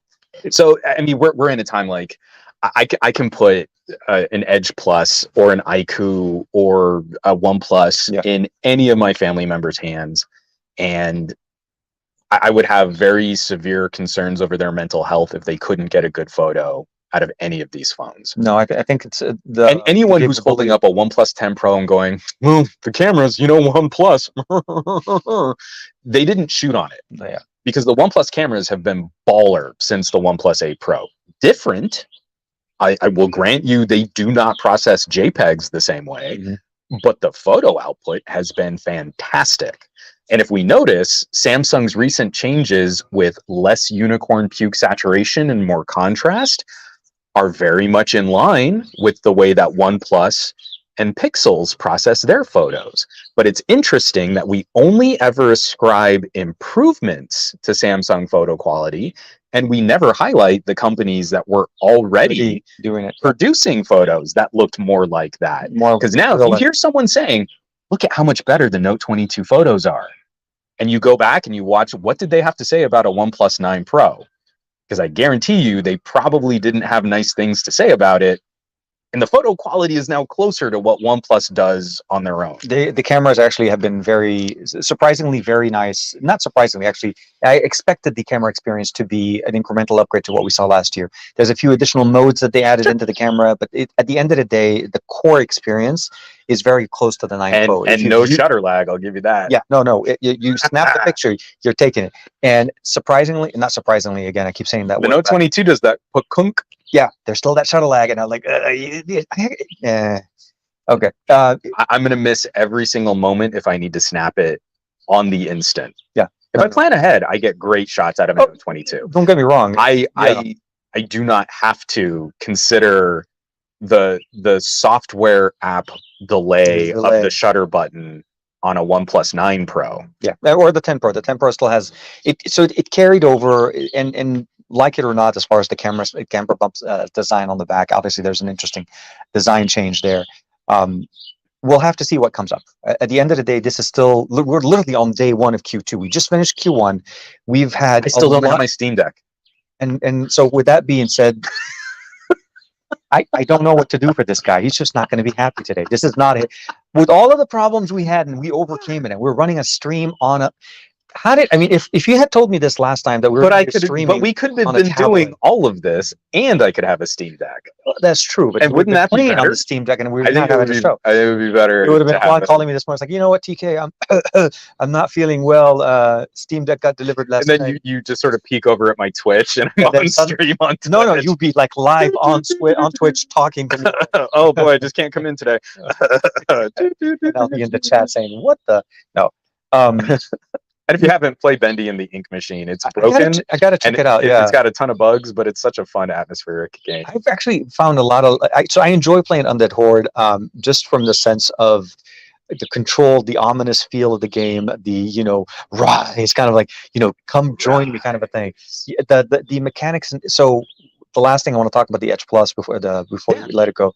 So I mean, we're in a time like I can put an Edge Plus or an iQOO or a OnePlus in any of my family members' hands, and I would have very severe concerns over their mental health if they couldn't get a good photo out of any of these phones. No, I think it's anyone who's holding up a OnePlus 10 Pro and going, well, the cameras, OnePlus, they didn't shoot on it. Yeah. Because the OnePlus cameras have been baller since the OnePlus 8 Pro. Different. I will grant you they do not process JPEGs the same way, but the photo output has been fantastic. And if we notice, Samsung's recent changes with less unicorn puke saturation and more contrast are very much in line with the way that OnePlus and Pixels process their photos. But it's interesting that we only ever ascribe improvements to Samsung photo quality, and we never highlight the companies that were already doing it, producing photos that looked more like that. Because now if you hear someone saying, look at how much better the Note 22 photos are, and you go back and you watch, what did they have to say about a OnePlus 9 Pro? Because I guarantee you they probably didn't have nice things to say about it. And the photo quality is now closer to what OnePlus does on their own. The cameras actually have been surprisingly very nice. Not surprisingly, actually. I expected the camera experience to be an incremental upgrade to what we saw last year. There's a few additional modes that they added into the camera, but at the end of the day, the core experience is very close to the 9 Pro. And no shutter lag, I'll give you that. Yeah, no. You snap the picture, you're taking it. And not surprisingly, again, I keep saying that. The Note 22 does that. Pukunk. Yeah, there's still that shutter lag, and I'm like, okay. I'm going to miss every single moment if I need to snap it on the instant. Yeah. If I plan ahead, I get great shots out of a Note 22. Don't get me wrong. I do not have to consider the software app delay of the shutter button on a OnePlus 9 Pro. Yeah, or the 10 Pro. The 10 Pro still has it, so it carried over, and like it or not, as far as the camera bumps design on the back, obviously there's an interesting design change there. We'll have to see what comes up. At the end of the day, this is still, we're literally on day one of Q2. We just finished Q1. We've had. I still don't have my Steam Deck. And so with that being said, I don't know what to do for this guy. He's just not going to be happy today. This is not it. With all of the problems we had and we overcame it, and we're running a stream on a. If you had told me this last time that we were streaming, but we could have been doing all of this, and I could have a Steam Deck. That's true, but and wouldn't that be better? On the Steam Deck, and we would not have a show. I think it would be better. It would have been Juan calling me this morning. It's like, you know what, TK, I'm not feeling well. Steam Deck got delivered last night. And then you just sort of peek over at my Twitch, and I'm on stream on Twitch. No, you'd be like live on Twitch talking to me. Oh boy, I just can't come in today. And I'll be in the chat saying, "What the no." And if you haven't played Bendy in the Ink Machine, it's broken. I gotta check it out. It's got a ton of bugs, but it's such a fun atmospheric game. I've actually found a lot of. I enjoy playing Undead Horde, just from the sense of the control, the ominous feel of the game. It's kind of like come join me kind of a thing. The mechanics. So the last thing I want to talk about the Edge Plus before we let it go.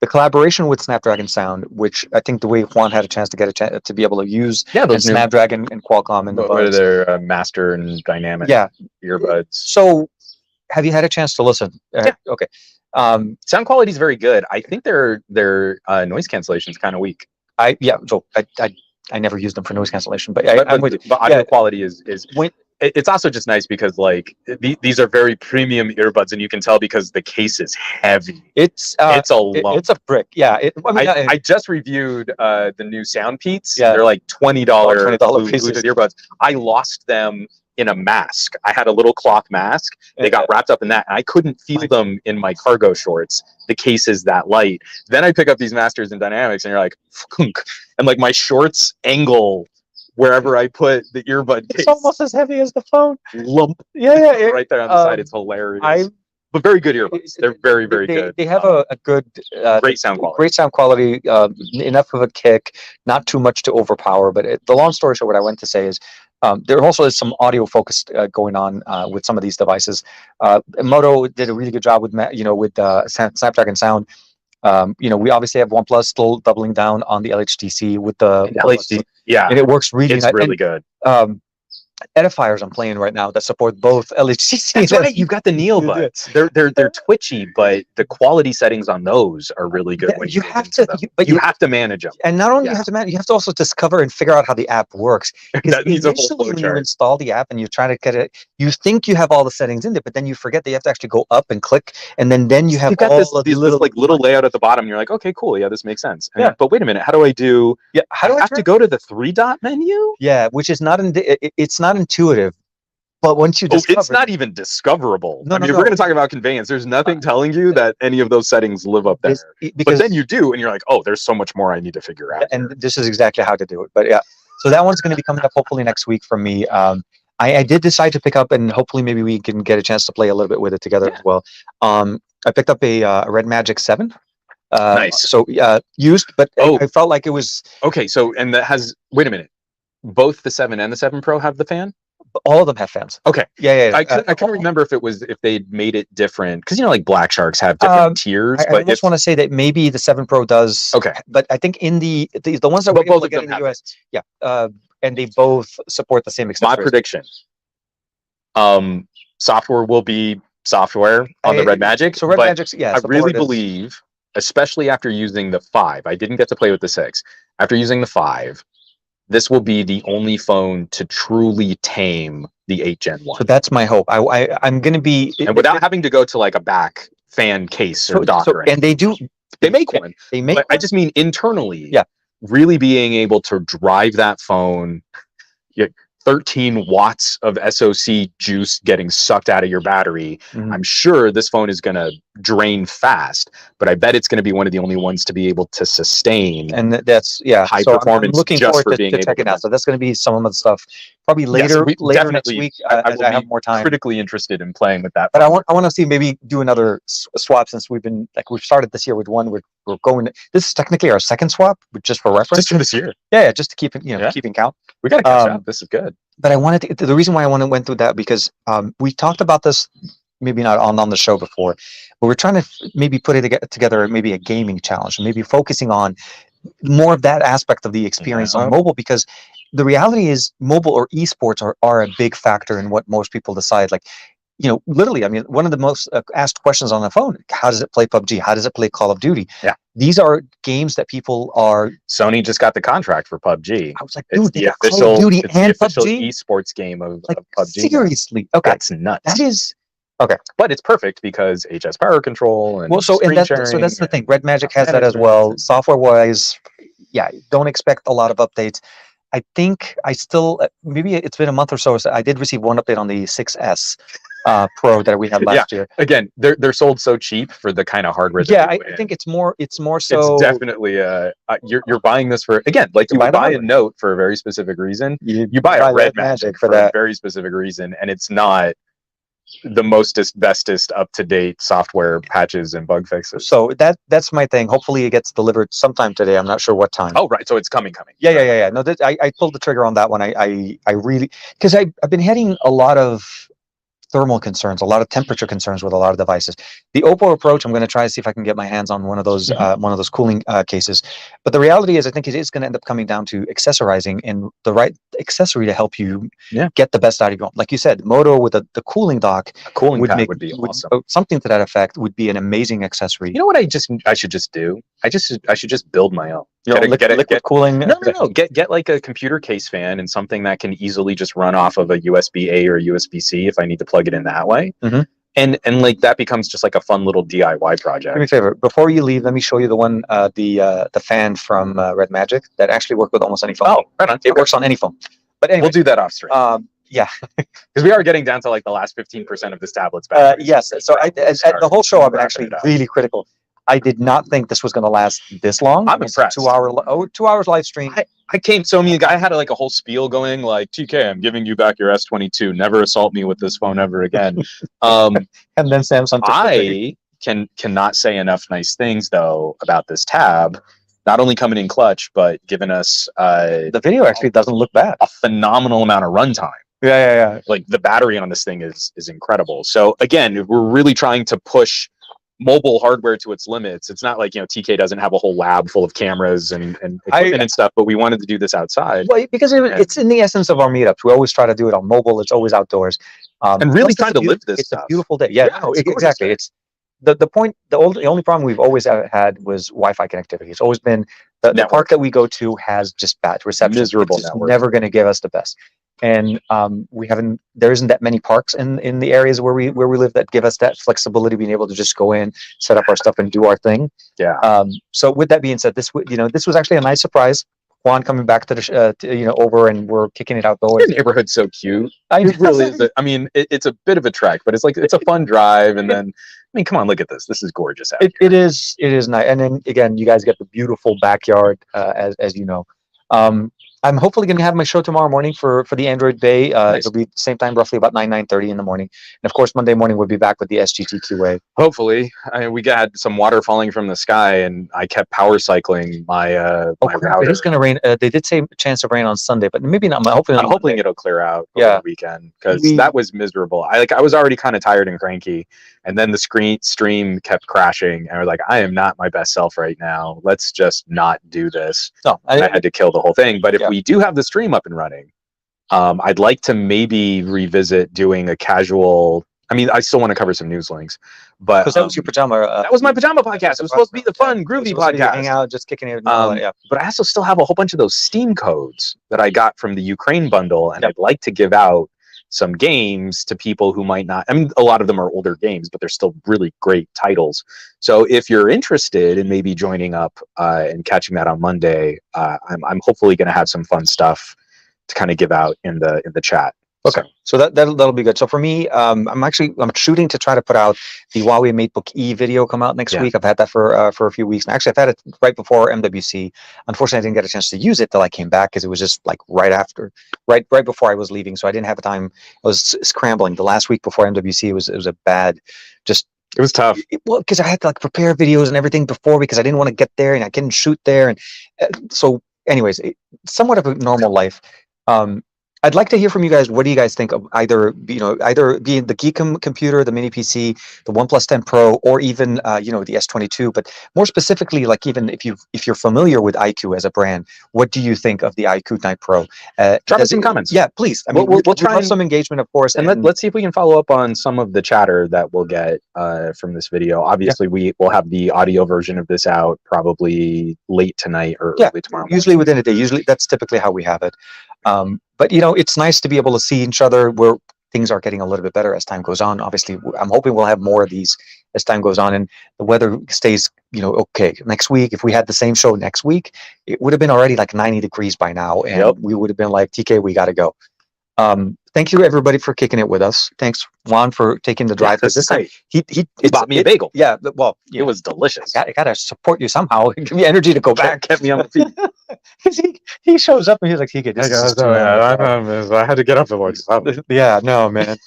The collaboration with Snapdragon Sound, which I think the way Juan had a chance to get to be able to use those new, Snapdragon and Qualcomm and the what are buds. their master and dynamic earbuds. So have you had a chance to listen? Okay. Sound quality is very good. I think their noise cancellation is kind of weak. I never used them for noise cancellation, but audio quality is it's also just nice because like these are very premium earbuds, and you can tell because the case is heavy. It's a brick. Yeah. I just reviewed the new Soundpeats. Yeah. They're like $20 pieces. Bluetooth earbuds. I lost them in a mask. I had a little cloth mask. They got wrapped up in that, and I couldn't feel them in my cargo shorts. The case is that light. Then I pick up these Masters and Dynamics, and you're like, and like my shorts angle wherever I put the earbud case. It's almost as heavy as the phone. Lump. Right there on the side. It's hilarious. But very good earbuds. They're very, very good. They have a good, great sound quality. Great sound quality. Enough of a kick, not too much to overpower. But the long story short, what I went to say is, there also is some audio focus going on with some of these devices. Moto did a really good job with Snapdragon Sound. We obviously have OnePlus still doubling down on the LHDC with the LHD. Yeah, and it works really. It's really good. Edifiers I'm playing right now that support both LHDC. That's right. You've got the Neo buds. They're twitchy, but the quality settings on those are really good. When you have to manage them. And not only you have to manage, you have to also discover and figure out how the app works. That needs a whole flow when chart. you install the app and you try to get it, you think you have all the settings in there, but then you forget that you have to actually go up and click, and then you have You've got this little layout at the bottom. And you're like, okay, cool, yeah, this makes sense. And but wait a minute, how do I do? Yeah, how do I have to go to the 3-dot menu? Yeah, which is not it's not intuitive. But once you discover, it's not even discoverable. No, if we're going to talk about conveyance, there's nothing telling you that any of those settings live up there. But then you do, and you're like, oh, there's so much more I need to figure out. And this is exactly how to do it. But yeah, so that one's going to be coming up hopefully next week from me. I did decide to pick up, and hopefully maybe we can get a chance to play a little bit with it together as well. I picked up a Red Magic 7. Nice. So used, but I felt like it was okay. So and that has. Wait a minute. Both the 7 and the 7 Pro have the fan. All of them have fans. Okay. Yeah. I can't remember if they made it different because like Black Sharks have different tiers. I just want to say that maybe the 7 Pro does. Okay. But I think in the ones that we're able to get in the US, and they both support the same accessories. My prediction. Software will be software on the Red Magic. So Red Magic's I really believe, especially after using the 5. I didn't get to play with the 6. After using the 5. This will be the only phone to truly tame the 8 Gen 1. So that's my hope. I'm going to be... And without having to go to like a back fan case or dock. And they do... They make one. They make one? I just mean internally. Yeah. Really being able to drive that phone... 13 watts of SoC juice getting sucked out of your battery. I'm sure this phone is going to drain fast, but I bet it's going to be one of the only ones to be able to sustain. And that's high performance. I'm looking forward to check it out. So that's going to be some of the stuff probably later next week as I have more time. Critically interested in playing with that. But I want to see maybe do another swap since we've started this year with one. We're going. This is technically our second swap, just for reference. Just for this year. Yeah, just to keep it, keeping count. We got to catch up. This is good. But I wanted to, the reason why I went through that because we talked about this maybe not on the show before, but we're trying to maybe put it together maybe a gaming challenge, maybe focusing on more of that aspect of the experience on mobile, because the reality is mobile or esports are a big factor in what most people decide. Like, literally, I mean, one of the most asked questions on the phone, how does it play PUBG? How does it play Call of Duty? Yeah. These are games that people are... Sony just got the contract for PUBG. I was like, dude, they got Call of Duty and PUBG? Esports game of PUBG. Seriously? Okay. That's nuts. That is... Okay. But it's perfect because HS power control and so that's the thing. Red Magic has that as well. Software-wise, don't expect a lot of updates. I think I still... Maybe it's been a month or so. I did receive one update on the 6S. Pro that we had last year. Again, they're sold so cheap for the kind of hardware. I think it's more so. It's definitely you're buying this for, again, like you buy a Note for a very specific reason. You buy a Red Magic for that very specific reason, and it's not the bestest up to date software patches and bug fixes. So that's my thing. Hopefully it gets delivered sometime today. I'm not sure what time. Oh right, so it's coming. Yeah. No, I pulled the trigger on that one. I really, because I've been getting a lot of thermal concerns, a lot of temperature concerns with a lot of devices. The Oppo approach, I'm going to try to see if I can get my hands on one of those cooling cases. But the reality is, I think it is going to end up coming down to accessorizing and the right accessory to help you get the best out of your phone. Like you said, Moto with the cooling dock, A cooling pad would be awesome. Something to that effect would be an amazing accessory. You know what I should just do? I should just build my own. Liquid cooling. No. Get like a computer case fan and something that can easily just run off of a USB-A or USB-C if I need to plug it in that way. And like that becomes just like a fun little DIY project. Do me a favor. Before you leave, let me show you the one, the fan from Red Magic that actually works with almost any phone. Oh, right on. It works on any phone. But anyway, we'll do that off stream. Yeah, because we are getting down to like the last 15% of this tablet's battery. yes. So the whole show, I've been actually really critical. I did not think this was going to last this long. I'm impressed. 2 hours live stream. I came, so I had like a whole spiel going like, TK, I'm giving you back your S22. Never assault me with this phone ever again. And then Samsung. I cannot say enough nice things though about this tab. Not only coming in clutch, but giving us the video actually doesn't look bad. A phenomenal amount of runtime. Yeah. Like the battery on this thing is incredible. So again, we're really trying to push mobile hardware to its limits. It's not like, TK doesn't have a whole lab full of cameras and equipment and stuff, but we wanted to do this outside. Well, because it's in the essence of our meetups. We always try to do it on mobile. It's always outdoors. And really trying to live this It's stuff. a beautiful day. Yeah, no, exactly. It's the point. The only problem we've always had was Wi-Fi connectivity. It's always been the park that we go to has just bad reception. Miserable it's network. Never going to give us the best. And there isn't that many parks in the areas where we live that give us that flexibility, being able to just go in, set up our stuff, and do our thing. Yeah. So with that being said, this was actually a nice surprise. Juan coming back to the over, and we're kicking it outdoors. Your neighborhood's so cute. It really is. It's a bit of a trek, but it's a fun drive. And then, come on, look at this. This is gorgeous. It is nice. And then again, you guys get the beautiful backyard, as you know. I'm hopefully going to have my show tomorrow morning for the Android Bay. Nice. It'll be same time, roughly about 9:30 in the morning. And of course, Monday morning we'll be back with the SGTQA. Hopefully, we got some water falling from the sky, and I kept power cycling my router. It is going to rain. They did say a chance of rain on Sunday, but maybe not. I'm hoping it'll clear out over the weekend, because that was miserable. I was already kind of tired and cranky, and then the stream kept crashing, and I was like, I am not my best self right now. Let's just not do this. No, I had to kill the whole thing. But if we do have the stream up and running, I'd like to maybe revisit doing a casual. I still want to cover some news links, but because that was your pajama. That was my pajama podcast. It was supposed to be the fun, groovy podcast. Hang out, just kicking it. But I also still have a whole bunch of those Steam codes that I got from the Ukraine bundle, and I'd like to give out some games to people who might not. A lot of them are older games, but they're still really great titles. So if you're interested in maybe joining up and catching that on Monday, I'm hopefully going to have some fun stuff to kind of give out in the chat. Okay, so that'll be good. So for me, I'm shooting to try to put out the Huawei MateBook E video come out next week. I've had that for a few weeks, and actually I've had it right before MWC. Unfortunately, I didn't get a chance to use it till I came back, because it was just like right before I was leaving, so I didn't have time. I was scrambling. The last week before MWC, it was a bad, just. It was tough. Well, because I had to prepare videos and everything before, because I didn't want to get there and I couldn't shoot there, and so anyways, somewhat of a normal life. I'd like to hear from you guys. What do you guys think of either being the Geekom computer, the mini PC, the OnePlus 10 Pro, or even the S22? But more specifically, even if you're familiar with iQOO as a brand, what do you think of the iQOO 9 Pro? Drop us some comments. Yeah, please. We'll try some engagement, of course, and let's see if we can follow up on some of the chatter that we'll get from this video. Obviously, we will have the audio version of this out probably late tonight or early tomorrow morning. Usually within a day. Usually that's typically how we have it. But it's nice to be able to see each other where things are getting a little bit better as time goes on. Obviously, I'm hoping we'll have more of these as time goes on, and the weather stays, okay. Next week, if we had the same show next week, it would have been already 90 degrees by now, and we would have been like, TK, we got to go. Thank you everybody for kicking it with us. Thanks, Juan, for taking the drive. This time he bought me a bagel. Yeah, well, it was delicious. I got to support you somehow. Give me energy to go back. Kept me on my feet. he shows up and he's like, TK, this is I had to get up at once. Yeah, no, man.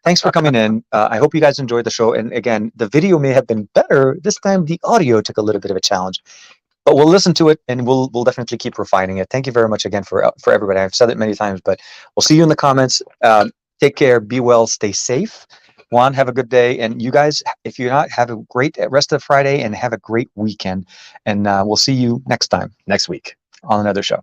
Thanks for coming in. I hope you guys enjoyed the show. And again, the video may have been better. This time the audio took a little bit of a challenge. But we'll listen to it, and we'll definitely keep refining it. Thank you very much again for everybody. I've said it many times, but we'll see you in the comments. Take care. Be well. Stay safe. Juan, have a good day. And you guys, if you're not, have a great rest of Friday and have a great weekend. And we'll see you next time Next week. on another show.